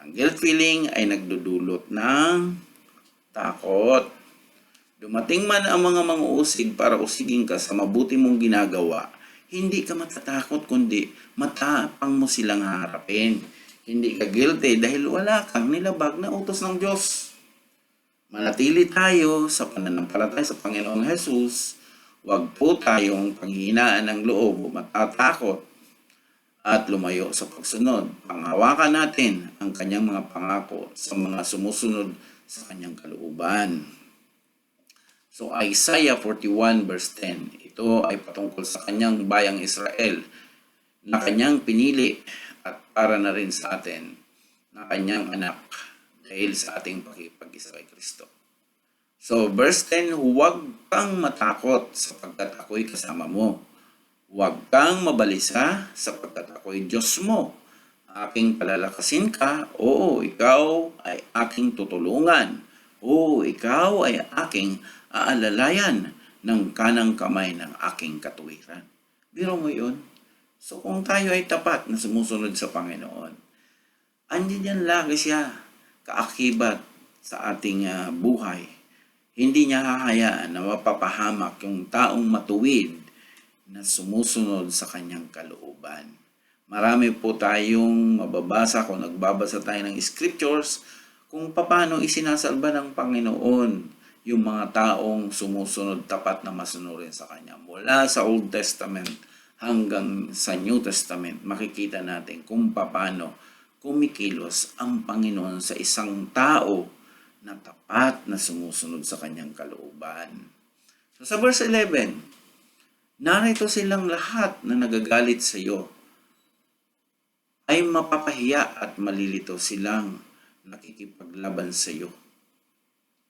[SPEAKER 2] Ang guilt feeling ay nagdudulot ng takot. Dumating man ang mga manguusig para usigin ka sa mabuti mong ginagawa, hindi ka matatakot kundi matapang mo silang harapin. Hindi ka guilty dahil wala kang nilabag na utos ng Diyos. Manatili tayo sa pananampalataya sa Panginoong Hesus. Huwag po tayong panghihinaan ng loob o matatakot at lumayo sa pagsunod. Panghawakan natin ang kanyang mga pangako sa mga sumusunod sa kanyang kalooban. So Isaiah 41 verse 10, ito ay patungkol sa kanyang bayang Israel na kanyang pinili at para na rin sa atin na kanyang anak dahil sa ating pakikipag-isa kay Kristo. So verse 10, huwag kang matakot sapagkat ako'y kasama mo. Huwag kang mabalisa sapagkat ako'y Diyos mo. Aking palalakasin ka, oo, ikaw ay aking tutulungan. Oo, ikaw ay aking aalalayan ng kanang kamay ng aking katuwiran. Biro mo yun? So kung tayo ay tapat na sumusunod sa Panginoon, andyan yan lagi siya, kaakibat sa ating buhay. Hindi niya hahayaan na mapapahamak yung taong matuwid na sumusunod sa kanyang kalooban. Marami po tayong mababasa kung nagbabasa tayo ng scriptures kung paano isinasalba ng Panginoon yung mga taong sumusunod tapat na masunurin sa Kanya. Mula sa Old Testament hanggang sa New Testament, makikita natin kung paano kumikilos ang Panginoon sa isang tao na tapat na sumusunod sa kanyang kalooban. So sa verse 11, narito silang lahat na nagagalit sa iyo ay mapapahiya at malilito silang nakikipaglaban sa iyo.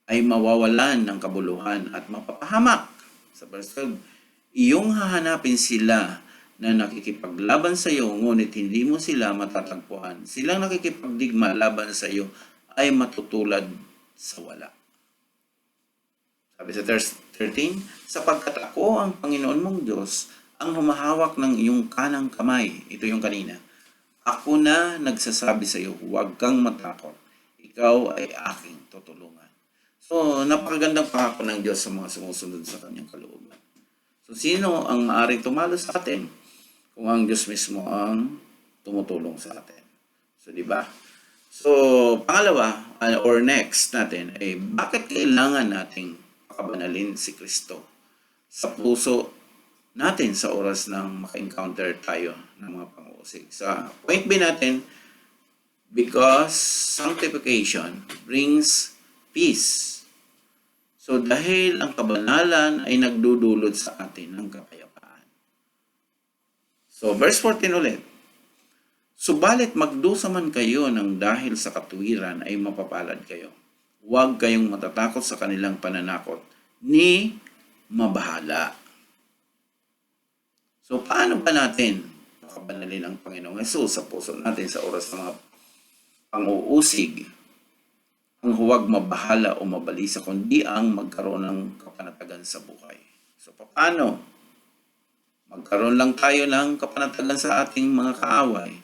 [SPEAKER 2] Ay mawawalan ng kabuluhan at mapapahamak. Sa verse 12, iyong hahanapin sila na nakikipaglaban sa iyo, ngunit hindi mo sila matatagpuan. Silang nakikipagdigma laban sa iyo ay matutulad sa wala. Sabi sa verse 13, sapagkat ako ang Panginoon mong Diyos, ang humahawak ng iyong kanang kamay. Ito yung kanina. Ako na nagsasabi sa iyo, huwag kang matakot. Ikaw ay aking tutulungan. So, napakagandang pangako ng Diyos sa mga sumusunod sa kanyang kalooban. So, sino ang maaaring tumalo sa atin? Kung ang Diyos mismo ang tumutulong sa atin. So, di ba? So, pangalawa, or next natin, ay bakit kailangan nating pakabanalin si Kristo sa puso natin sa oras ng maka-encounter tayo ng mga pang-uusig. Sa point B natin, because sanctification brings peace. So, dahil ang kabanalan ay nagdudulot sa atin ng kapayapaan. So, verse 14 ulit. Subalit magdusa man kayo ng dahil sa katuwiran ay mapapalad kayo. Huwag kayong matatakot sa kanilang pananakot, ni mabahala. So paano ba natin makabanalin ang Panginoong Hesus sa puso natin sa oras ng mga pang-uusig? Ang huwag mabahala o mabalisa, kundi ang magkaroon ng kapanatagan sa buhay. So paano? Magkaroon lang tayo ng kapanatagan sa ating mga kaaway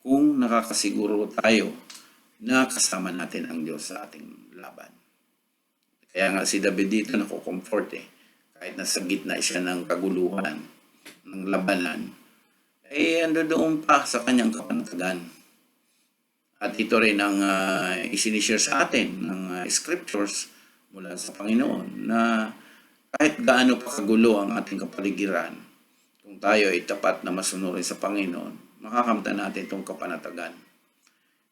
[SPEAKER 2] kung nakakasiguro tayo na kasama natin ang Diyos sa ating laban. Kaya nga si David dito nakukomfort kahit nasa gitna siya ng kaguluhan, ng labanan, ando doon pa sa kanyang kapanatagan. At ito rin ang isinishare sa atin ng scriptures mula sa Panginoon na kahit gaano pa kagulo ang ating kapaligiran, kung tayo ay tapat na masunurin sa Panginoon, makakamtan natin itong kapanatagan.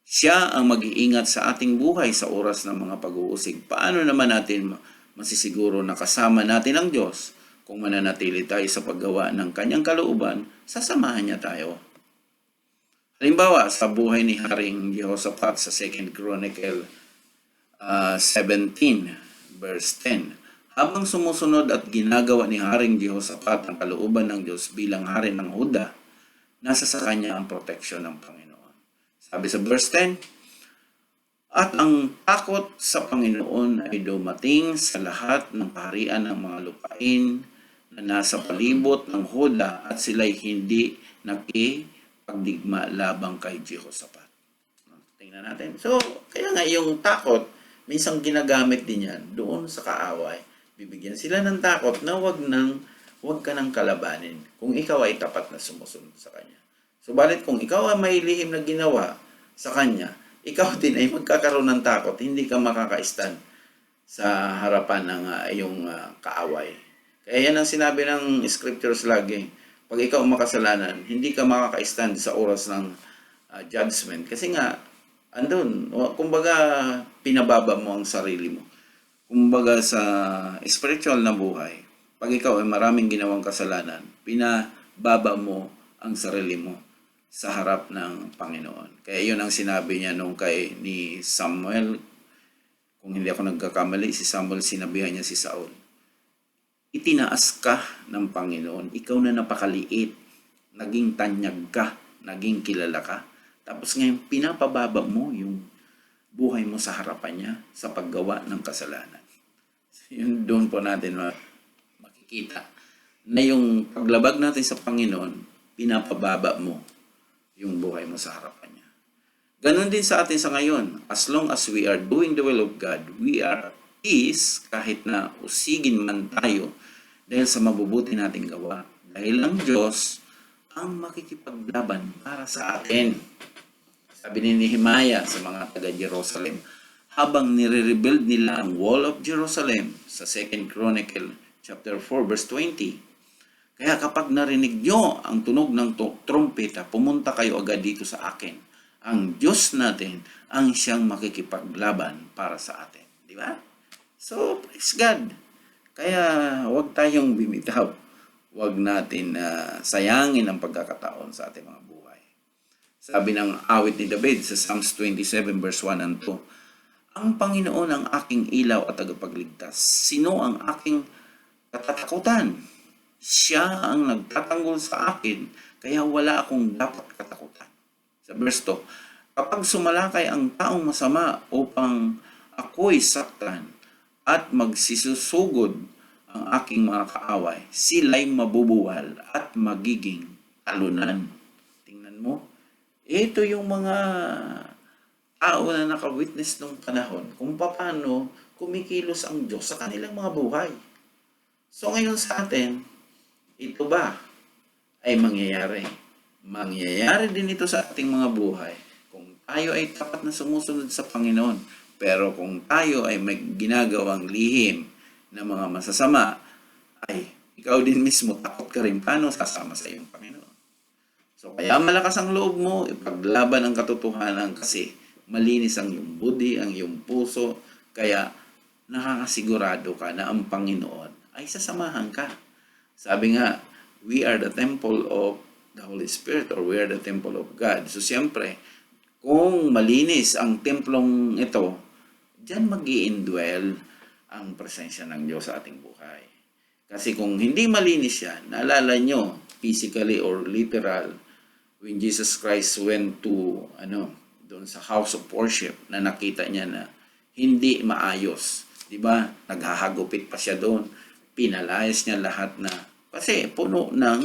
[SPEAKER 2] Siya ang mag-iingat sa ating buhay sa oras ng mga pag-uusig. Paano naman natin masisiguro na kasama natin ang Diyos kung mananatili tayo sa paggawa ng kanyang kalooban, sasamahan niya tayo. Halimbawa, sa buhay ni Haring Jehoshaphat sa 2 Chronicle 17, verse 10. habang sumusunod at ginagawa ni Haring Jehoshaphat ang kalooban ng Diyos bilang hari ng Huda, nasa sa kanya ang proteksyon ng Panginoon. Sabi sa verse 10, at ang takot sa Panginoon ay dumating sa lahat ng kaharian ng mga lupain na nasa palibot ng Huda at sila'y hindi nakipagdigma labang kay Jehoshaphat. Tingnan natin. So, kaya nga yung takot, minsan ginagamit din yan doon sa kaaway. Bibigyan sila ng takot na wag ka nang kalabanin kung ikaw ay tapat na sumusunod sa kanya. Subalit kung ikaw ay may lihim na ginawa sa kanya, ikaw din ay magkakaroon ng takot, hindi ka makaka-stand sa harapan ng iyong kaaway. Kaya yan ang sinabi ng scriptures lagi. Pag ikaw makasalanan, hindi ka makaka-stand sa oras ng judgment. Kasi nga, andun, kumbaga, pinababa mo ang sarili mo. Kumbaga sa spiritual na buhay, pag ikaw ay maraming ginawang kasalanan, pinababa mo ang sarili mo sa harap ng Panginoon. Kaya yun ang sinabi niya nung ni Samuel. Kung hindi ako nagkakamali, si Samuel, sinabihan niya si Saul, itinaas ka ng Panginoon, ikaw na napakaliit, naging tanyag ka, naging kilala ka. Tapos ngayon, pinapababa mo yung buhay mo sa harapan niya sa paggawa ng kasalanan. Yun doon po natin makikita na yung paglabag natin sa Panginoon, pinapababa mo yung buhay mo sa harapan niya. Ganon din sa atin sa ngayon. As long as we are doing the will of God, we are peace kahit na usigin man tayo dahil sa mabubuti nating gawa. Dahil ang Diyos ang makikipaglaban para sa atin. Sabi ni Nehemiah sa mga taga-Jerusalem, habang nire-rebuild nila ang wall of Jerusalem sa 2 Chronicle chapter 4 verse 20. Kaya kapag narinig nyo ang tunog ng trumpeta, pumunta kayo agad dito sa akin. Ang Diyos natin ang siyang makikipaglaban para sa atin. Di ba? So, praise God. Kaya huwag tayong bimitaw. Huwag natin sayangin ang pagkakataon sa ating mga buhay. Sabi ng awit ni David sa Psalms 27 verse 1 and 2, ang Panginoon ang aking ilaw at tagapagligtas. Sino ang aking katatakutan? Siya ang nagtatanggol sa akin, kaya wala akong dapat katakutan. Sa verse 2, kapag sumalakay ang taong masama upang ako'y saktan at magsisusugod ang aking mga kaaway, sila'y mabubuwal at magiging talunan. Tingnan mo, ito yung mga tao na nakawitness nung panahon kung paano kumikilos ang Diyos sa kanilang mga buhay. So ngayon sa atin, ito ba ay mangyayari? Mangyayari din ito sa ating mga buhay kung tayo ay tapat na sumusunod sa Panginoon. Pero kung tayo ay may ginagawang lihim na mga masasama, ay ikaw din mismo takot ka rin paano sasama sa iyong Panginoon. So kaya malakas ang loob mo, ipaglaban ang katotohanan kasi malinis ang iyong budi, ang iyong puso, kaya nakakasigurado ka na ang Panginoon ay sasamahan ka. Sabi nga, we are the temple of the Holy Spirit or we are the temple of God. So siyempre, kung malinis ang templong ito, diyan mag-i-indwell ang presensya ng Diyos sa ating buhay. Kasi kung hindi malinis yan, naalala nyo, physically or literal, when Jesus Christ went to, doon sa house of worship, na nakita niya na hindi maayos. Diba? Naghahagupit pa siya doon. Pinalayas niya lahat na kasi puno ng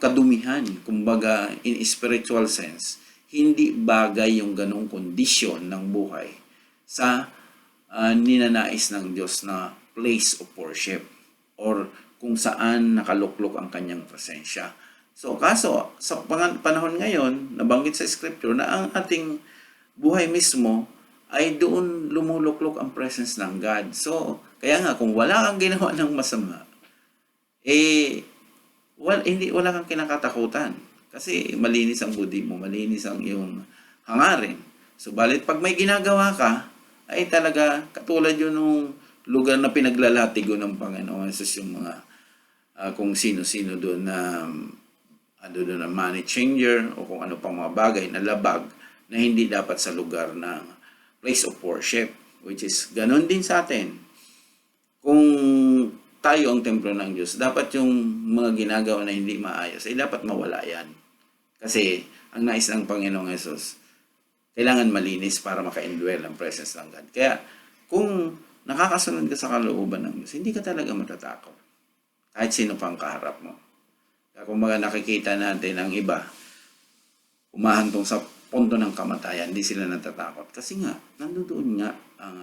[SPEAKER 2] kadumihan. Kumbaga, in spiritual sense, hindi bagay yung ganong kondisyon ng buhay sa ninanais ng Diyos na place of worship or kung saan nakaluklok ang kanyang presensya. So, kaso, sa panahon ngayon, nabanggit sa scripture na ang ating buhay mismo ay doon lumuluklok ang presence ng God. So, kaya nga, kung wala kang ginawa ng masama, wala kang kinakatakutan. Kasi malinis ang budi mo, malinis ang iyong hangarin. Subalit, pag may ginagawa ka, ay talaga katulad yun nung lugar na pinaglalatigo ng Panginoon. Jesus yung mga kung sino-sino doon na doon na money changer o kung ano pang mga bagay na labag na hindi dapat sa lugar ng place of worship, which is ganun din sa atin. Kung tayo ang templo ng Diyos, dapat yung mga ginagawa na hindi maayos, ay dapat mawala yan. Kasi ang nais ng Panginoong Hesus, kailangan malinis para maka-indwell ang presence ng God. Kaya kung nakakasunod ka sa kalooban ng Diyos, hindi ka talaga matatakot. Kahit sino pang kaharap mo. Kaya kung mga nakikita natin ang iba, umahantong sa punto ng kamatayan, hindi sila natatakot. Kasi nga, nandoon nga ang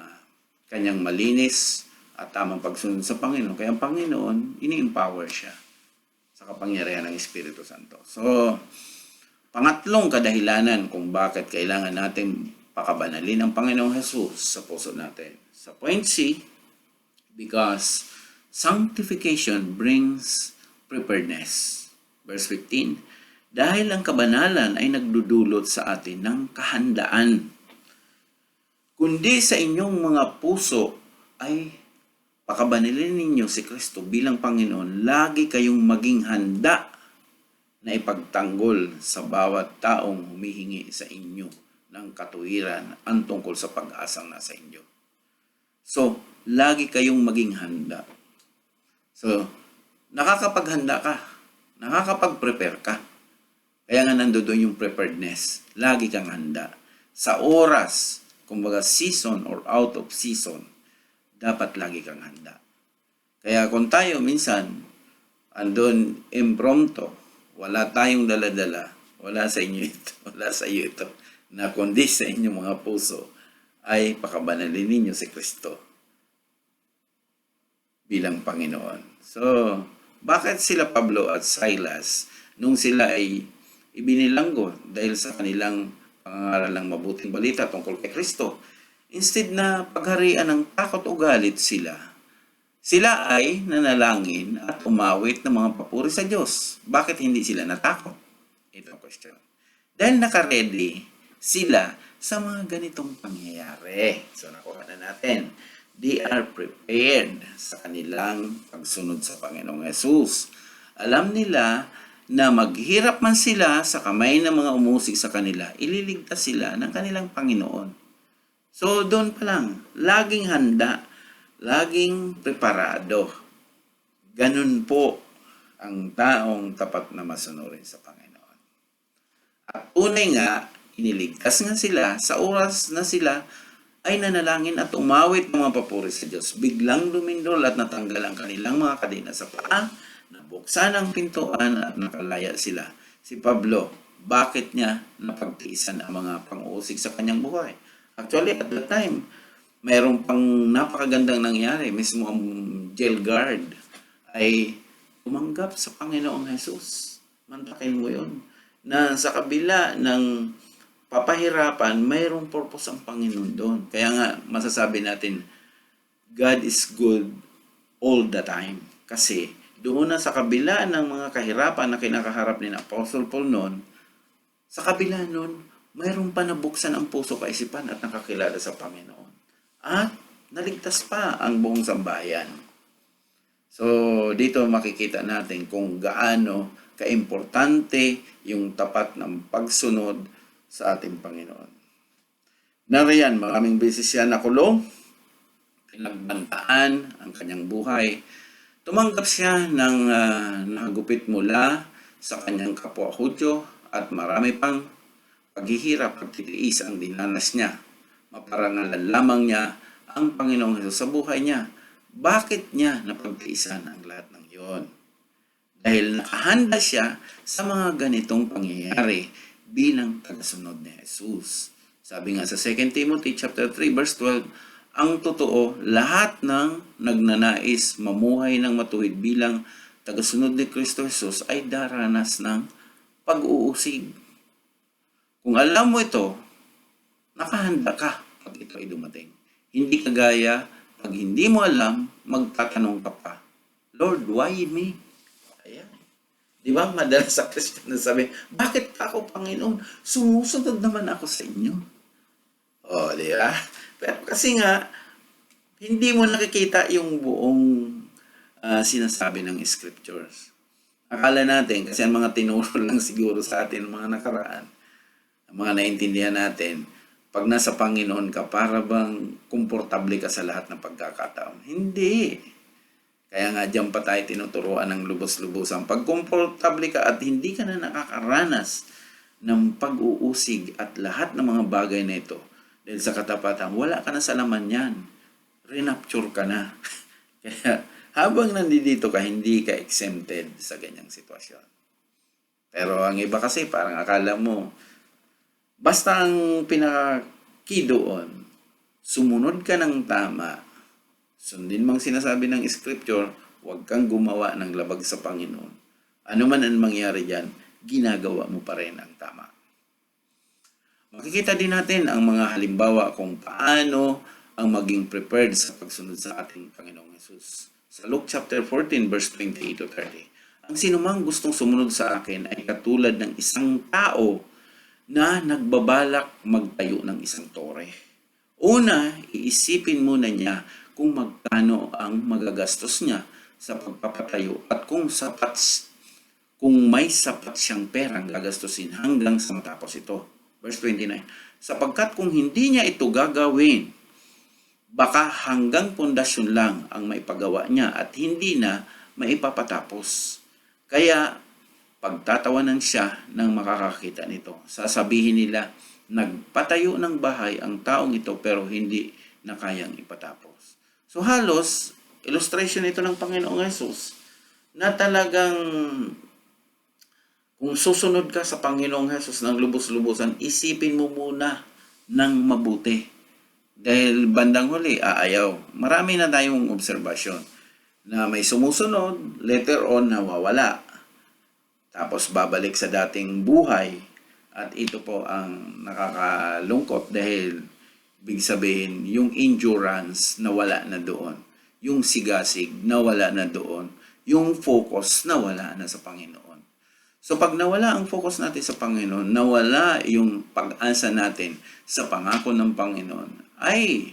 [SPEAKER 2] kanyang malinis at tamang pagsunod sa Panginoon. Kaya ang Panginoon, ini-empower siya sa kapangyarihan ng Espiritu Santo. So, pangatlong kadahilanan kung bakit kailangan natin pakabanalin ang Panginoong Hesus sa puso natin. Sa point C, because sanctification brings preparedness. Verse 15, dahil ang kabanalan ay nagdudulot sa atin ng kahandaan. Kundi sa inyong mga puso ay pakabanalin ninyo si Kristo bilang Panginoon, lagi kayong maging handa na ipagtanggol sa bawat taong humihingi sa inyo ng katuwiran ang tungkol sa pag-asang nasa inyo. So, lagi kayong maging handa. So, nakakapaghanda ka. Nakakapag-prepare ka. Kaya nga nandoon yung preparedness. Lagi kang handa. Sa oras, kumbaga season or out of season, dapat lagi kang handa. Kaya kung tayo minsan, andun impromptu, wala tayong dala-dala, wala sa inyo ito, wala sa iyo ito, na kundi sa inyong mga puso, ay pakabanalin ninyo si Kristo bilang Panginoon. So, bakit sila Pablo at Silas, nung sila ay ibinilanggo dahil sa kanilang pangangaral ng mabuting balita tungkol kay Kristo, instead na pagharian ng takot o galit sila ay nanalangin at umawit ng mga papuri sa Diyos. Bakit hindi sila natakot? Ito ang question. Dahil nakaredy sila sa mga ganitong pangyayari. So, nakuha na natin. They are prepared sa kanilang pagsunod sa Panginoong Hesus. Alam nila na maghirap man sila sa kamay ng mga umusig sa kanila, ililigtas sila ng kanilang Panginoon. So, doon pa lang, laging handa, laging preparado. Ganun po ang taong tapat na masunurin sa Panginoon. At tunay nga, iniligtas nga sila sa oras na sila ay nanalangin at umawit ng mga papuri sa Diyos. Biglang lumindol at natanggal ang kanilang mga kadena sa paa, nabuksan ang pintuan at nakalaya sila. Si Pablo, bakit niya napagtiisan ang mga pang-uusig sa kanyang buhay? Actually, at that time, mayroong pang napakagandang nangyari. Mismo ang jail guard ay tumanggap sa Panginoong Hesus. Mantakin mo yun. Na sa kabila ng papahirapan, mayroong purpose ang Panginoon doon. Kaya nga, masasabi natin, God is good all the time. Kasi doon na sa kabila ng mga kahirapan na kinakaharap ni Apostle Paul noon, sa kabila noon, mayroong pa nabuksan ang puso kaisipan at nakakilala sa Panginoon. At naligtas pa ang buong sambayan. So, dito makikita natin kung gaano kaimportante yung tapat ng pagsunod sa ating Panginoon. Nariyan, maraming beses siya nakulong, pinagbantaan ang kanyang buhay. Tumanggap siya ng nakagupit mula sa kanyang kapwa Hudyo at marami pang paghihirap at titiis ang dinanas niya. Maparangalan lamang niya ang Panginoong Hesus sa buhay niya. Bakit niya napagtiisan ang lahat ng iyon? Dahil nakahanda siya sa mga ganitong pangyayari bilang tagasunod ni Jesus. Sabi nga sa 2 Timothy chapter 3 verse 12, ang totoo, lahat ng nagnanais mamuhay ng matuwid bilang tagasunod ni Kristo Jesus ay daranas ng pag-uusig. Kung alam mo ito, nakahanda ka pag ito ay dumating. Hindi kagaya pag hindi mo alam, magtatanong ka pa, Lord, why me? Ayan. Di ba, madalas sa Kristiyan na sabi, bakit ako, Panginoon? Sumusunod naman ako sa inyo. O, di ba? Pero kasi nga, hindi mo nakikita yung buong sinasabi ng scriptures. Akala natin, kasi ang mga tinuro lang siguro sa atin, mga nakaraan, ang mga naintindihan natin, pag nasa Panginoon ka, para bang komportable ka sa lahat ng pagkakataon? Hindi. Kaya nga dyan pa tayo tinuturuan ng lubos-lubosan. Pag komportable ka at hindi ka na nakakaranas ng pag-uusig at lahat ng mga bagay na ito, dahil sa katapatan, wala ka na sa laman yan. Renapture ka na. Kaya habang nandito ka, hindi ka exempted sa ganyang sitwasyon. Pero ang iba kasi parang akala mo, basta ang pinaka-key doon, sumunod ka ng tama, sundin mang sinasabi ng scripture, huwag kang gumawa ng labag sa Panginoon. Ano man ang mangyari dyan, ginagawa mo pa rin ang tama. Makikita din natin ang mga halimbawa kung paano ang maging prepared sa pagsunod sa ating Panginoong Hesus. Sa Luke chapter 14 verse 28 to 30. Ang sinumang gustong sumunod sa akin ay katulad ng isang tao na nagbabalak magtayo ng isang tore. Una, iisipin muna niya kung magkano ang magagastos niya sa pagpapatayo at kung may sapat siyang perang gagastusin hanggang sa matapos ito. Verse 29. Sapagkat kung hindi niya ito gagawin, baka hanggang pundasyon lang ang maipagawa niya at hindi na maipapatapos. Kaya pagtatawanan siya ng makakakita nito. Sasabihin nila, nagpatayo ng bahay ang taong ito pero hindi na kayang ipatapos. So halos, illustration ito ng Panginoong Hesus na talagang kung susunod ka sa Panginoong Hesus ng lubos-lubosan, isipin mo muna ng mabuti. Dahil bandang huli, aayaw. Marami na tayong obserbasyon na may sumusunod, later on nawawala. Tapos babalik sa dating buhay. At ito po ang nakakalungkot dahil big sabihin, yung endurance nawala na doon. Yung sigasig nawala na doon. Yung focus nawala na sa Panginoon. So pag nawala ang focus natin sa Panginoon, nawala yung pag-asa natin sa pangako ng Panginoon, ay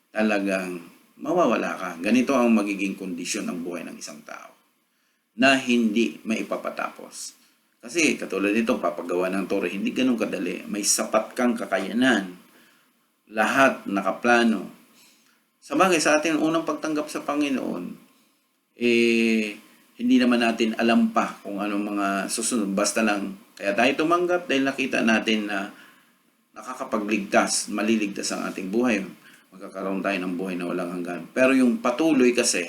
[SPEAKER 2] talagang mawawala ka. Ganito ang magiging kondisyon ng buhay ng isang tao na hindi maipapatapos. Kasi katulad nito, papagawa ng tore, hindi ganun kadali. May sapat kang kakayanan. Lahat nakaplano. Sabagay, sa ating unang pagtanggap sa Panginoon, hindi naman natin alam pa kung anong mga susunod. Basta lang, kaya tayo tumanggap dahil nakita natin na nakakapagligtas, maliligtas ang ating buhay. Magkakaroon tayo ng buhay na walang hanggan. Pero yung patuloy kasi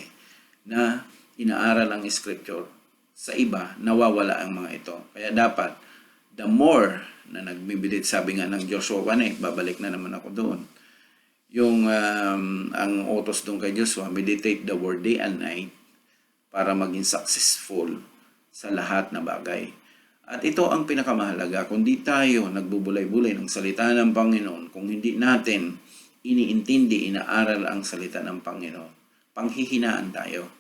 [SPEAKER 2] na inaaral ang scripture, sa iba, nawawala ang mga ito. Kaya dapat, the more na nagbibilit, sabi nga ng Joshua 1, babalik na naman ako doon. Yung ang utos doon kay Joshua, meditate the word day and night para maging successful sa lahat na bagay. At ito ang pinakamahalaga. Kung di tayo nagbubulay-bulay ng salita ng Panginoon, kung hindi natin iniintindi, inaaral ang salita ng Panginoon, panghihinaan tayo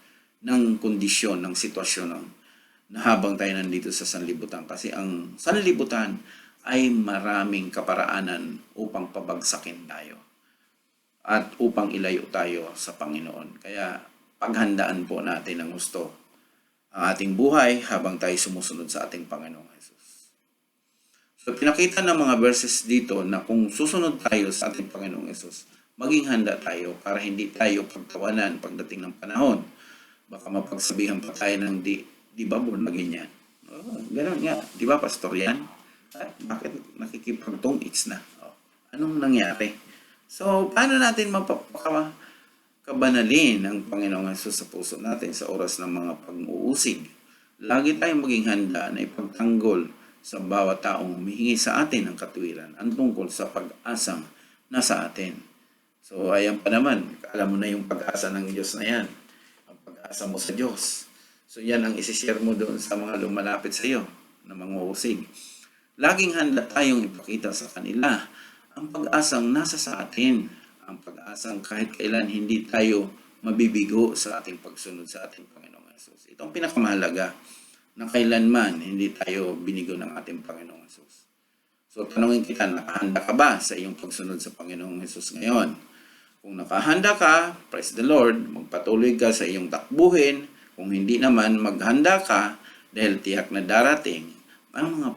[SPEAKER 2] ng kondisyon, ng sitwasyon na habang tayo nandito sa sanlibutan. Kasi ang sanlibutan ay maraming kaparaanan upang pabagsakin tayo at upang ilayo tayo sa Panginoon. Kaya paghandaan po natin ang gusto ang ating buhay habang tayo sumusunod sa ating Panginoong Hesus. So pinakita ng mga verses dito na kung susunod tayo sa ating Panginoong Hesus, maging handa tayo para hindi tayo pagtawanan pagdating ng panahon. Baka mapagsabihan pa tayo ng di ba born again yan? Oh, ganun nga. Di ba pastor yan? Bakit nakikipagtong-its na? Oh, anong nangyari? So, paano natin kabanalin ang Panginoong Hesus sa puso natin sa oras ng mga pag-uusig? Lagi tayong maging handa na ipagtanggol sa bawat taong humihingi sa atin ng katuwiran ang tungkol sa pag-asang nasa atin. So, ayan pa naman. Alam mo na yung pag-asa ng Diyos na yan. Ang pag-asa mo sa Diyos. So, yan ang isishare mo doon sa mga lumalapit sa iyo na mga usig. Laging handa tayong ipakita sa kanila ang pag-asang nasa sa atin. Ang pag-asang kahit kailan hindi tayo mabibigo sa ating pagsunod sa ating Panginoong Hesus. Ito ang pinakamahalaga na kailanman hindi tayo binigo ng ating Panginoong Hesus. So tanungin kita, nakahanda ka ba sa iyong pagsunod sa Panginoong Hesus ngayon? Kung nakahanda ka, praise the Lord, magpatuloy ka sa iyong takbuhin. Kung hindi naman, maghanda ka dahil tiyak na darating ang mga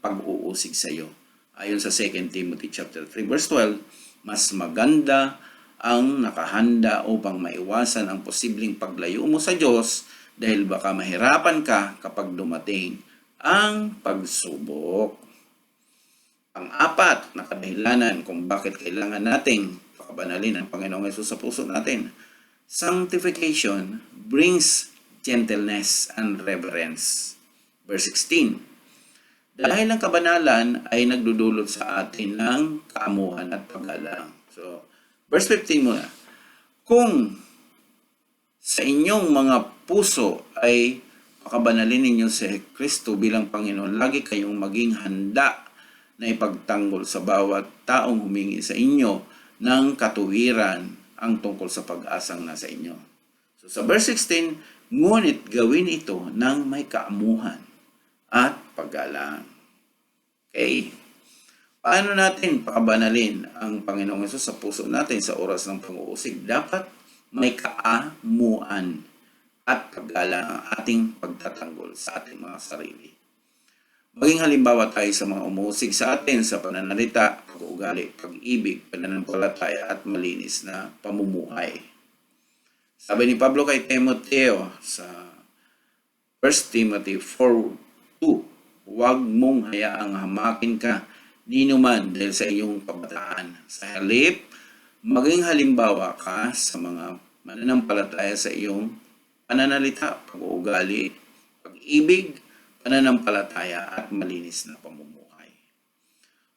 [SPEAKER 2] pag-uusig sa iyo. Ayon sa 2 Timothy chapter 3 verse 12, mas maganda ang nakahanda upang maiwasan ang posibleng paglayo mo sa Diyos dahil baka mahirapan ka kapag dumating ang pagsubok. Pang-apat na kadahilanan kung bakit kailangan nating pakabanalin ang Panginoong Hesus sa puso natin. Sanctification brings gentleness and reverence. Verse 16. Dahil ang kabanalan ay nagdudulot sa atin ng kaamuhan at paggalang. So, verse 15 muna. Kung sa inyong mga puso ay pakabanalin ninyo si Kristo bilang Panginoon, lagi kayong maging handa na ipagtanggol sa bawat taong humingi sa inyo ng katuwiran ang tungkol sa pag-asang nasa inyo. So sa verse 16, ngunit gawin ito ng may kaamuhan at paggalang. Okay? Paano natin pakabanalin ang Panginoong Hesus sa puso natin sa oras ng pag-uusig? Dapat may kaamuan at paggalang ang ating pagtatanggol sa ating mga sarili. Maging halimbawa tayo sa mga umuusig sa atin sa pananalita, pag-uugali, pag-ibig, pananampalataya at malinis na pamumuhay. Sabi ni Pablo kay Timoteo sa 1 Timothy 4:2, huwag mong hayaang hamakin ka ninuman dahil sa iyong kabataan. Sa halip, maging halimbawa ka sa mga mananampalataya sa iyong pananalita, pag-uugali, pag-ibig, pananampalataya at malinis na pamumuhay.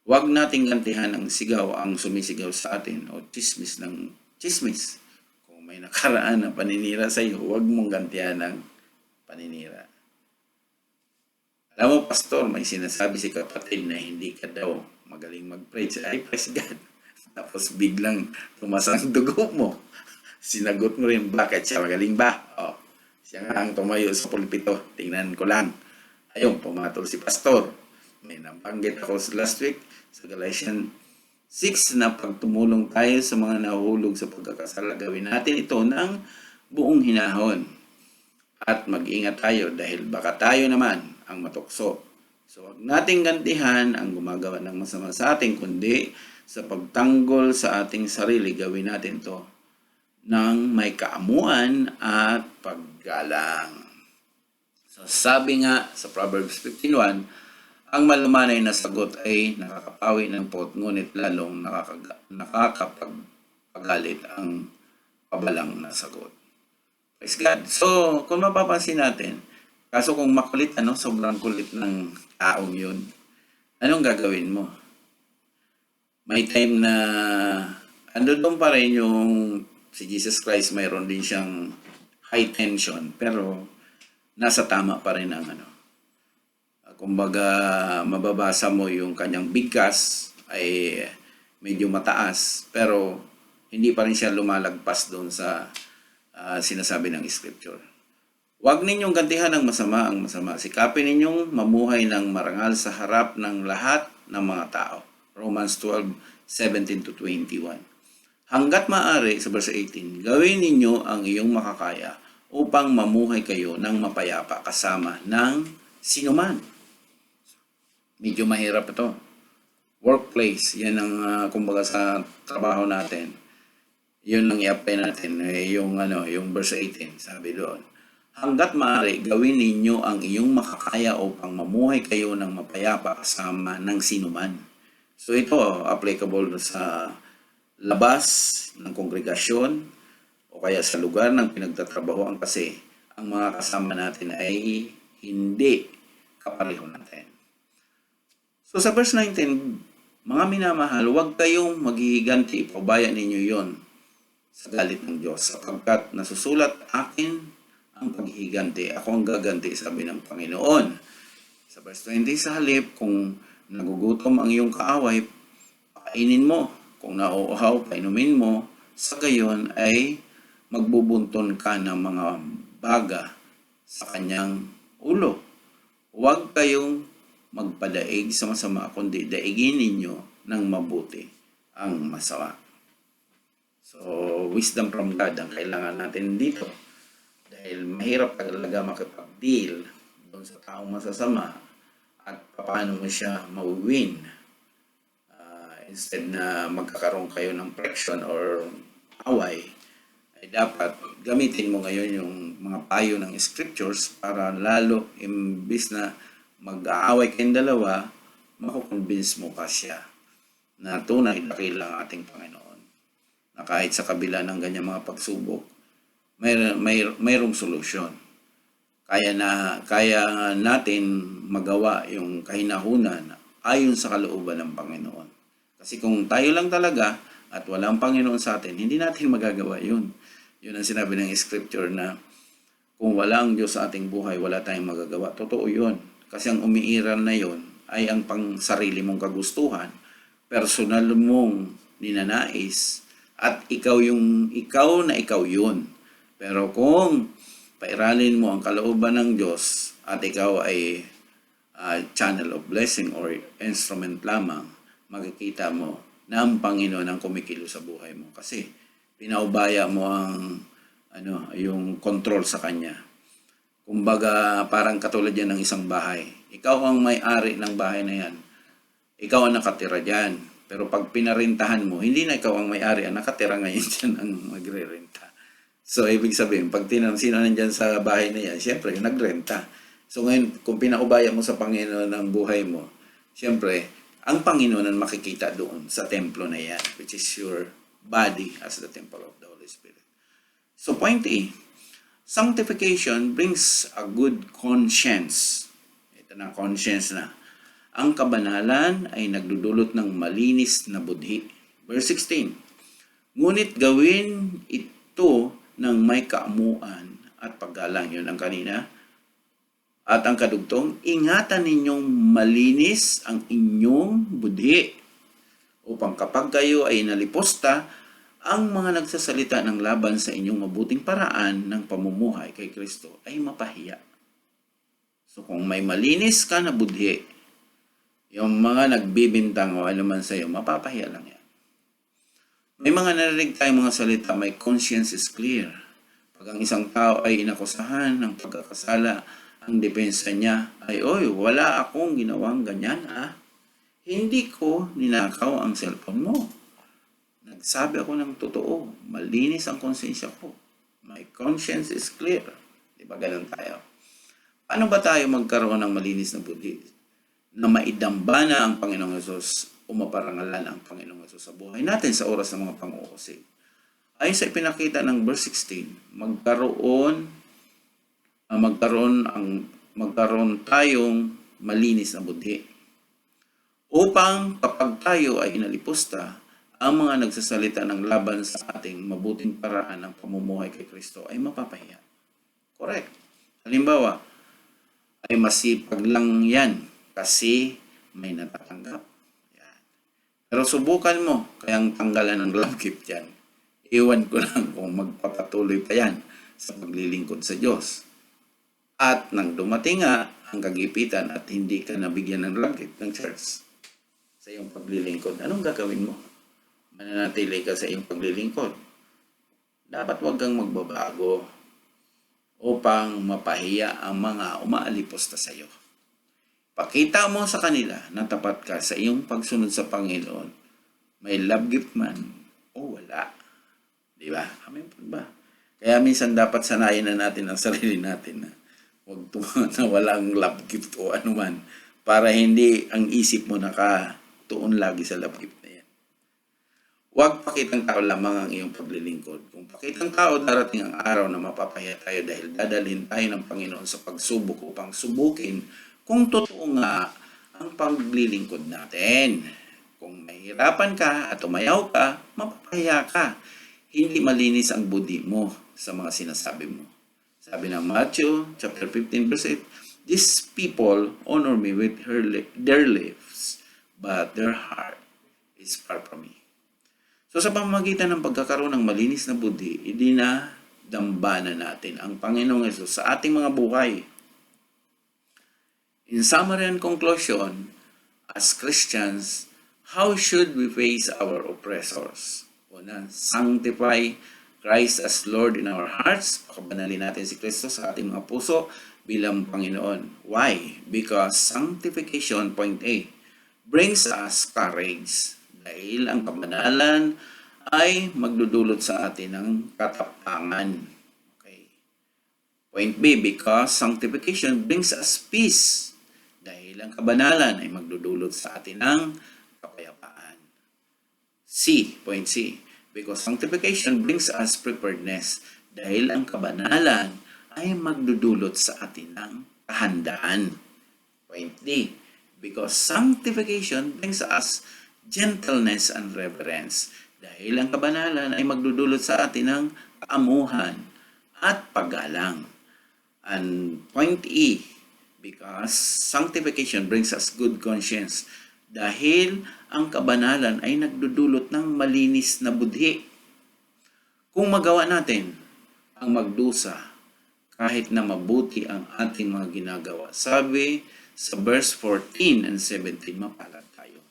[SPEAKER 2] Huwag nating gantihan ang sigaw ang sumisigaw sa atin o chismis ng chismis. Kung may nakaraan na paninira sa iyo, huwag mong gantihan ng paninira. Alam mo, pastor, may sinasabi si kapatid na hindi ka daw magaling mag-preach. Ay, praise God. Tapos biglang tumas ang dugo mo. Sinagot mo rin, bakit siya magaling ba? Oh, siya nga ang tumayo sa pulpito. Tingnan ko lang. Ayun, pumatol si pastor. May nabanggit ako last week sa Galatians 6 na pag tumulong tayo sa mga nahulog sa pagkakasala, gawin natin ito ng buong hinahon. At mag-ingat tayo dahil baka tayo naman ang matukso. So, huwag nating gantihan ang gumagawa ng masama sa atin, kundi sa pagtanggol sa ating sarili, gawin natin to ng may kaamuan at paggalang. So, sabi nga sa Proverbs 15:1, ang malumanay na sagot ay nakakapawi ng pot, ngunit lalong nakakapagpagalit ang pabalang na sagot. Praise God. So, kung mapapansin natin, kaso kung makulit, sobrang kulit ng taong yun, anong gagawin mo? May time na doon pa rin yung si Jesus Christ, mayroon din siyang high tension, pero nasa tama pa rin ang kumbaga, mababasa mo yung kanyang bigkas ay medyo mataas, pero hindi pa rin siya lumalagpas doon sa sinasabi ng Scripture. Huwag ninyong gantihan ng masama ang masama. Sikapin ninyong mamuhay ng marangal sa harap ng lahat ng mga tao. Romans 12:17-21. Hanggat maaari, sa verse 18, gawin ninyo ang iyong makakaya upang mamuhay kayo ng mapayapa kasama ng sinuman. Medyo mahirap ito. Workplace, yan ang kumbaga sa trabaho natin. Yun ang i-apply natin, yung verse 18, sabi doon. Hanggat maaari, gawin ninyo ang iyong makakaya upang mamuhay kayo ng mapayapa kasama ng sinuman. So ito, applicable sa labas ng kongregasyon o kaya sa lugar ng pinagtatrabahoan kasi ang mga kasama natin ay hindi kapareho natin. So sa verse 19, mga minamahal, huwag kayong maghihiganti, pabayan ninyo yon sa galit ng Diyos, sapagkat nasusulat akin ang paghihiganti, ako ang gaganti, sabi ng Panginoon. Sa verse 20, sa halip, kung nagugutom ang iyong kaaway, pakainin mo. Kung nauuhaw, painumin mo. Sa gayon ay magbubunton ka ng mga baga sa kanyang ulo. Huwag kayong magpadaig sa masama, kundi daigin ninyo ng mabuti ang masama. So, wisdom from God ang kailangan natin dito. Dahil mahirap talaga makipag-deal doon sa taong masasama at paano mo siya mawin.
[SPEAKER 1] instead na magkakaroon kayo ng friction or away, ay dapat gamitin mo ngayon yung mga payo ng scriptures para lalo imbis na mag-aaway kayong dalawa, makukonvince mo pa siya na tunay dakila ang ating Panginoon. Na kahit sa kabila ng ganyang mga pagsubok, mayroong solusyon. Kaya natin magawa yung kahinahunan ayon sa kalooban ng Panginoon. Kasi kung tayo lang talaga at walang Panginoon sa atin, hindi natin magagawa yun. Yun ang sinabi ng scripture na kung wala ang Diyos sa ating buhay, wala tayong magagawa. Totoo yun. Kasi ang umiiral na yun ay ang pang sarili mong kagustuhan, personal mong ninanais, at ikaw na ikaw yun. Pero kung pairalin mo ang kalooban ng Diyos at ikaw ay channel of blessing or instrument lamang, makikita mo na ang Panginoon ang kumikilo sa buhay mo. Kasi pinaubaya mo yung control sa Kanya. Kumbaga, parang katulad yan ng isang bahay. Ikaw ang may-ari ng bahay na yan. Ikaw ang nakatira dyan. Pero pag pinarintahan mo, hindi na ikaw ang may-ari. Ang nakatira ngayon dyan ang magre-renta. So, ibig sabihin, pag sino nandyan sa bahay na yan, siyempre, nagrenta. So, ngayon, kung pinaubaya mo sa Panginoon ang buhay mo, siyempre, ang Panginoon ang makikita doon sa templo na yan, which is your body as the temple of the Holy Spirit. So, point A, sanctification brings a good conscience. Ito na, conscience na. Ang kabanalan ay nagdudulot ng malinis na budhi. Verse 16, ngunit gawin ito ng may kaamuan at paggalang. Yun ang kanina. At ang kadugtong, ingatan ninyong malinis ang inyong budhi upang kapag kayo ay naliposta, ang mga nagsasalita ng laban sa inyong mabuting paraan ng pamumuhay kay Kristo ay mapahiya. So kung may malinis ka na budhi, yung mga nagbibintang o anuman sa iyo, mapapahiya lang yan. May mga narinig tayong mga salita, my conscience is clear. Pag ang isang tao ay inakusahan ng pagkakasala, ang depensa niya ay, oy, wala akong ginawang ganyan, Hindi ko ninakaw ang cellphone mo. Nagsabi ako ng totoo. Malinis ang konsensya ko. My conscience is clear. Di ba ganun tayo? Paano ba tayo magkaroon ng malinis na budhi? Na maidambana ang Panginoong Yesus o maparangalan ang Panginoong Yesus sa buhay natin sa oras ng mga pang-uusig. Ayon sa ipinakita ng verse 16, magkaroon tayong malinis na budhi. Upang kapag tayo ay inalipusta, ang mga nagsasalita ng laban sa ating mabuting paraan ng pamumuhay kay Kristo ay mapapahiya. Correct. Halimbawa, ay masipag lang yan kasi may natatanggap. Yan. Pero subukan mo, kayang tanggalan ng love gift yan. Iwan ko lang kung magpapatuloy pa yan sa paglilingkod sa Diyos. At nang dumating nga ang kagipitan at hindi ka nabigyan ng love gift ng church sa iyong paglilingkod, anong gagawin mo? Mananatili ka sa iyong paglilingkod. Dapat huwag kang magbabago upang mapahiya ang mga umaalipusta sa iyo. Pakita mo sa kanila na tapat ka sa iyong pagsunod sa Panginoon. May love gift man o wala. Di ba? Amen po ba? Kaya minsan dapat sanayin na natin ang sarili natin na huwag na walang love gift o anuman para hindi ang isip mo nakatuon lagi sa love gift na yan. Huwag pakitang tao lamang ang iyong paglilingkod. Kung pakitang tao, darating ang araw na mapapahiya tayo dahil dadalhin tayo ng Panginoon sa pagsubok upang subukin kung totoo nga ang paglilingkod natin. Kung mahirapan ka at umayaw ka, mapapahiya ka. Hindi malinis ang budhi mo sa mga sinasabi mo. Sabi ng Matthew chapter 15 verse 8, these people honor me with their lips, but their heart is far from me. So sa pamamagitan ng pagkakaroon ng malinis na budhi, idinadambana natin ang Panginoong Yesus sa ating mga buhay. In summary and conclusion, as Christians, how should we face our oppressors? Una, sanctify Christ as Lord in our hearts. Pakabanalin natin si Kristo sa ating mga puso bilang Panginoon. Why? Because sanctification, point A, brings us courage
[SPEAKER 2] dahil ang kabanalan ay magdudulot sa atin ng katapangan. Okay. Point B, because sanctification brings us peace. Dahil ang kabanalan ay magdudulot sa atin ng kapayapaan. Point C, because sanctification brings us preparedness. Dahil ang kabanalan ay magdudulot sa atin ng kahandaan. Point D, because sanctification brings us gentleness and reverence. Dahil ang kabanalan ay magdudulot sa atin ng kaamuhan at paggalang. And point E, because sanctification brings us good conscience. Dahil ang kabanalan ay nagdudulot ng malinis na budhi. Kung magawa natin ang magdusa, kahit na mabuti ang ating mga ginagawa. Sabi sa verse 14 and 17, mapalad tayo.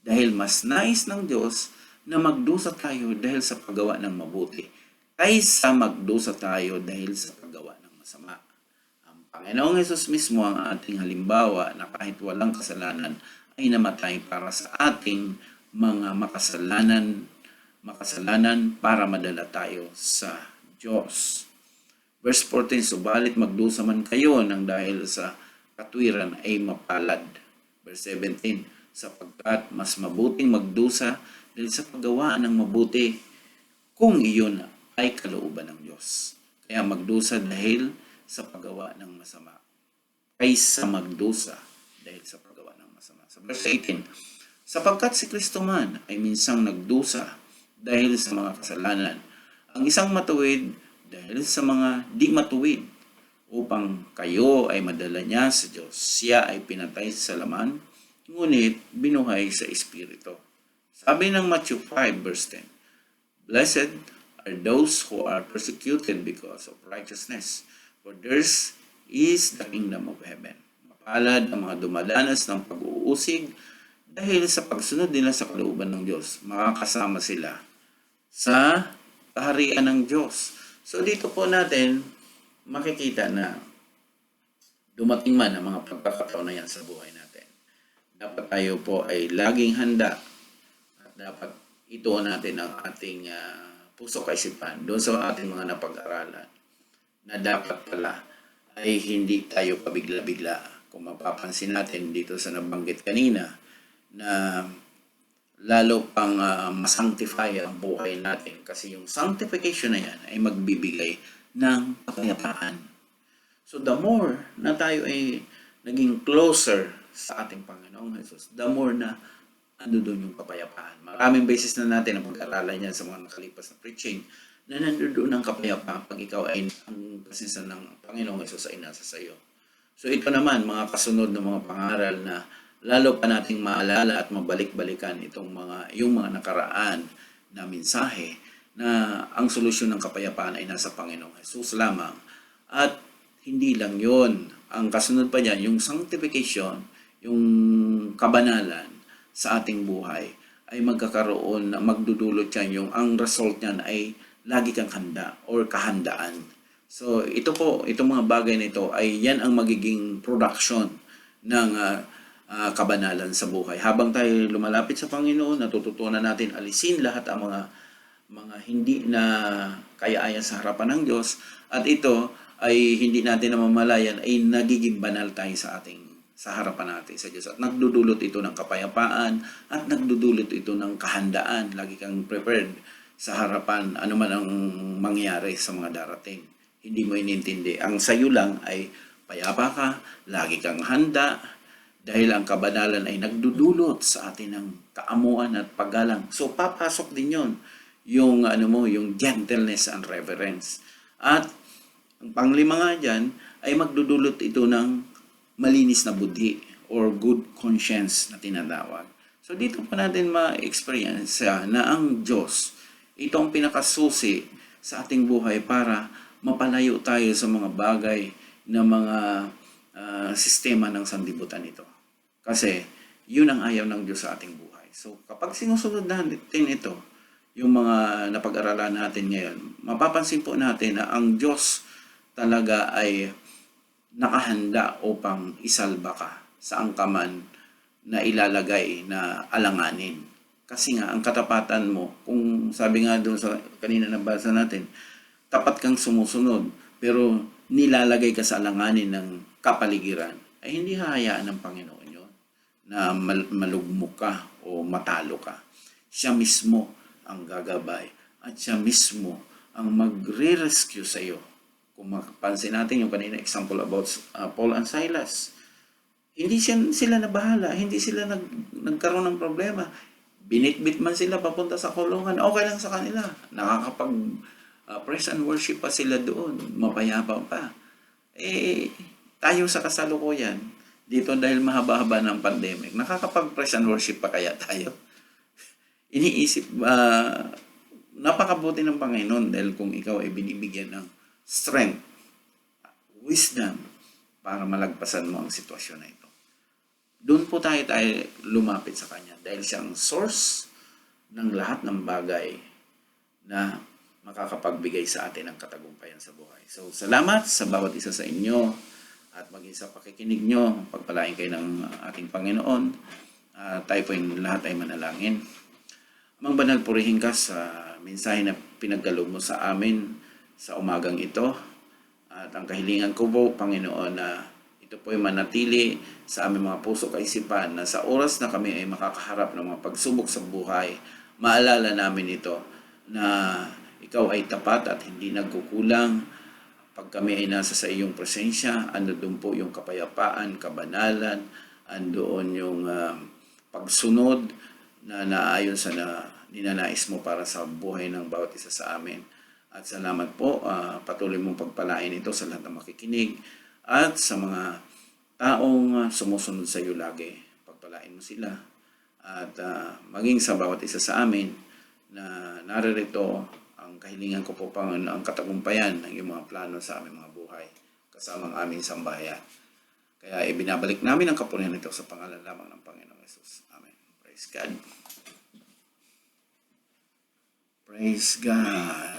[SPEAKER 2] Dahil mas nais ng Diyos na magdusa tayo dahil sa paggawa ng mabuti, kaysa magdusa tayo dahil sa paggawa ng masama. Ang Panginoong Hesus mismo ang ating halimbawa na kahit walang kasalanan ay namatay para sa ating mga makasalanan para madala tayo sa Diyos. Verse 14, subalit magdusa man kayo nang dahil sa katwiran ay mapalad. Verse 17, sapagkat mas mabuting magdusa dahil sa paggawa ng mabuti kung iyon ay kalooban ng Diyos. Kaya magdusa dahil sa paggawa ng masama kaysa magdusa dahil sa paggawa ng masama. Sa verse 18, sapagkat si Kristo man ay minsang nagdusa dahil sa mga kasalanan, ang isang matuwid dahil sa mga di matuwid, upang kayo ay madala niya sa Diyos. Siya ay pinatay sa laman, ngunit binuhay sa Espiritu. Sabi ng Matthew 5 verse 10, blessed are those who are persecuted because of righteousness, for theirs is the kingdom of heaven. Mapalad ang mga dumadanas ng pag-uusig dahil sa pagsunod nila sa kalooban ng Diyos. Makakasama sila sa kaharian ng Diyos. So dito po natin makikita na dumating man ang mga pagkakataon na yan sa buhay natin. Dapat tayo po ay laging handa at dapat ituon natin ang ating puso kaisipan doon sa ating mga napag-aralan na dapat pala ay hindi tayo pabigla-bigla. Kung mapapansin natin dito sa nabanggit kanina na lalo pang masanctify ang buhay natin kasi yung sanctification na yan ay magbibigay ng kapayapaan. So the more na tayo ay naging closer sa ating Panginoong Jesus, the more na ando doon yung kapayapaan. Maraming beses na natin ang pag-aralan yan sa mga nakalipas na preaching na nandoon ang kapayapaan pag ikaw ay ang presensya ng Panginoong Jesus ay nasa sayo. So ito naman mga kasunod na mga pangaral na lalo pa nating maalala at mabalik-balikan yung mga nakaraan na mensahe na ang solusyon ng kapayapaan ay nasa Panginoong Jesus lamang. At hindi lang yon, ang kasunod pa dyan, yung sanctification, yung kabanalan sa ating buhay ay magkakaroon, magdudulot yan, yung ang result niyan ay lagi kang handa or kahandaan. So ito po, itong mga bagay na ito ay yan ang magiging production ng kabanalan sa buhay. Habang tayo lumalapit sa Panginoon, natututunan natin alisin lahat ang mga hindi na kaya-aya sa harapan ng Diyos at ito ay hindi natin namamalayan ay nagiging banal tayo sa harapan natin sa Diyos at nagdudulot ito ng kapayapaan at nagdudulot ito ng kahandaan. Lagi kang prepared sa harapan anuman ang mangyari sa mga darating. Hindi mo inintindi. Ang sayo lang ay payapa ka, lagi kang handa, dahil ang kabanalan ay nagdudulot sa atin ng kaamuan at paggalang. So papasok din yon yung gentleness and reverence. At ang panglima nga dyan ay magdudulot ito ng malinis na budhi or good conscience na tinatawag. So dito pa natin ma-experience na ang Diyos, ito ang pinakasusi sa ating buhay para mapalayo tayo sa mga bagay na mga sistema ng sanlibutan ito. Kasi yun ang ayaw ng Diyos sa ating buhay. So kapag sinusunod natin ito, yung mga napag-aralan natin ngayon, mapapansin po natin na ang Diyos talaga ay nakahanda upang isalba ka saan ka man na ilalagay na alanganin. Kasi nga, ang katapatan mo, kung sabi nga doon sa kanina nabasa natin, tapat kang sumusunod, pero nilalagay ka sa alanganin ng kapaligiran, ay hindi hahayaan ng Panginoon yun na malugmok ka o matalo ka. Siya mismo ang gagabay at siya mismo ang magre-rescue sa iyo. Kung mapansin natin yung kanina example about Paul and Silas, hindi sila nabahala, hindi sila nagkaroon ng problema. Binitbit man sila papunta sa kulungan, okay lang sa kanila. Nakakapag praise and worship pa sila doon, mapayapa pa. Tayo sa kasalukuyan, dito dahil mahaba-haba ng pandemic, nakakapag praise and worship pa kaya tayo? Iniisip, napakabuti ng Panginoon dahil kung ikaw ay binibigyan ng strength, wisdom, para malagpasan mo ang sitwasyon na ito. Doon po tayo lumapit sa Kanya dahil siya ang source ng lahat ng bagay na makakapagbigay sa atin ng katagumpayan sa buhay. So, salamat sa bawat isa sa inyo at maging sa pakikinig nyo. Pagpalain kayo ng ating Panginoon. Tayo po yung lahat ay manalangin. Amang banal, purihin ka sa mensahe na pinagdalo mo sa amin sa umagang ito. At ang kahilingan ko po, Panginoon, na ito po ay manatili sa aming mga puso kaisipan na sa oras na kami ay makakaharap ng mga pagsubok sa buhay, maalala namin ito na ikaw ay tapat at hindi nagkukulang. Pag kami ay nasa sa iyong presensya, doon po yung kapayapaan, kabanalan, andoon yung pagsunod na naayon sa ninanais mo para sa buhay ng bawat isa sa amin. At salamat po, patuloy mong pagpalain ito sa lahat ng makikinig at sa mga taong sumusunod sa iyo lagi. Pagpalain mo sila at maging sa bawat isa sa amin na naririto ang kahilingan ko po, Panginoon, ang katagumpayan ng iyong mga plano sa aming mga buhay kasama ang aming sambahayan. Kaya ibinabalik namin ang kapurihan nito sa pangalan lamang ng Panginoong Jesus. Amen. Praise God. Praise God.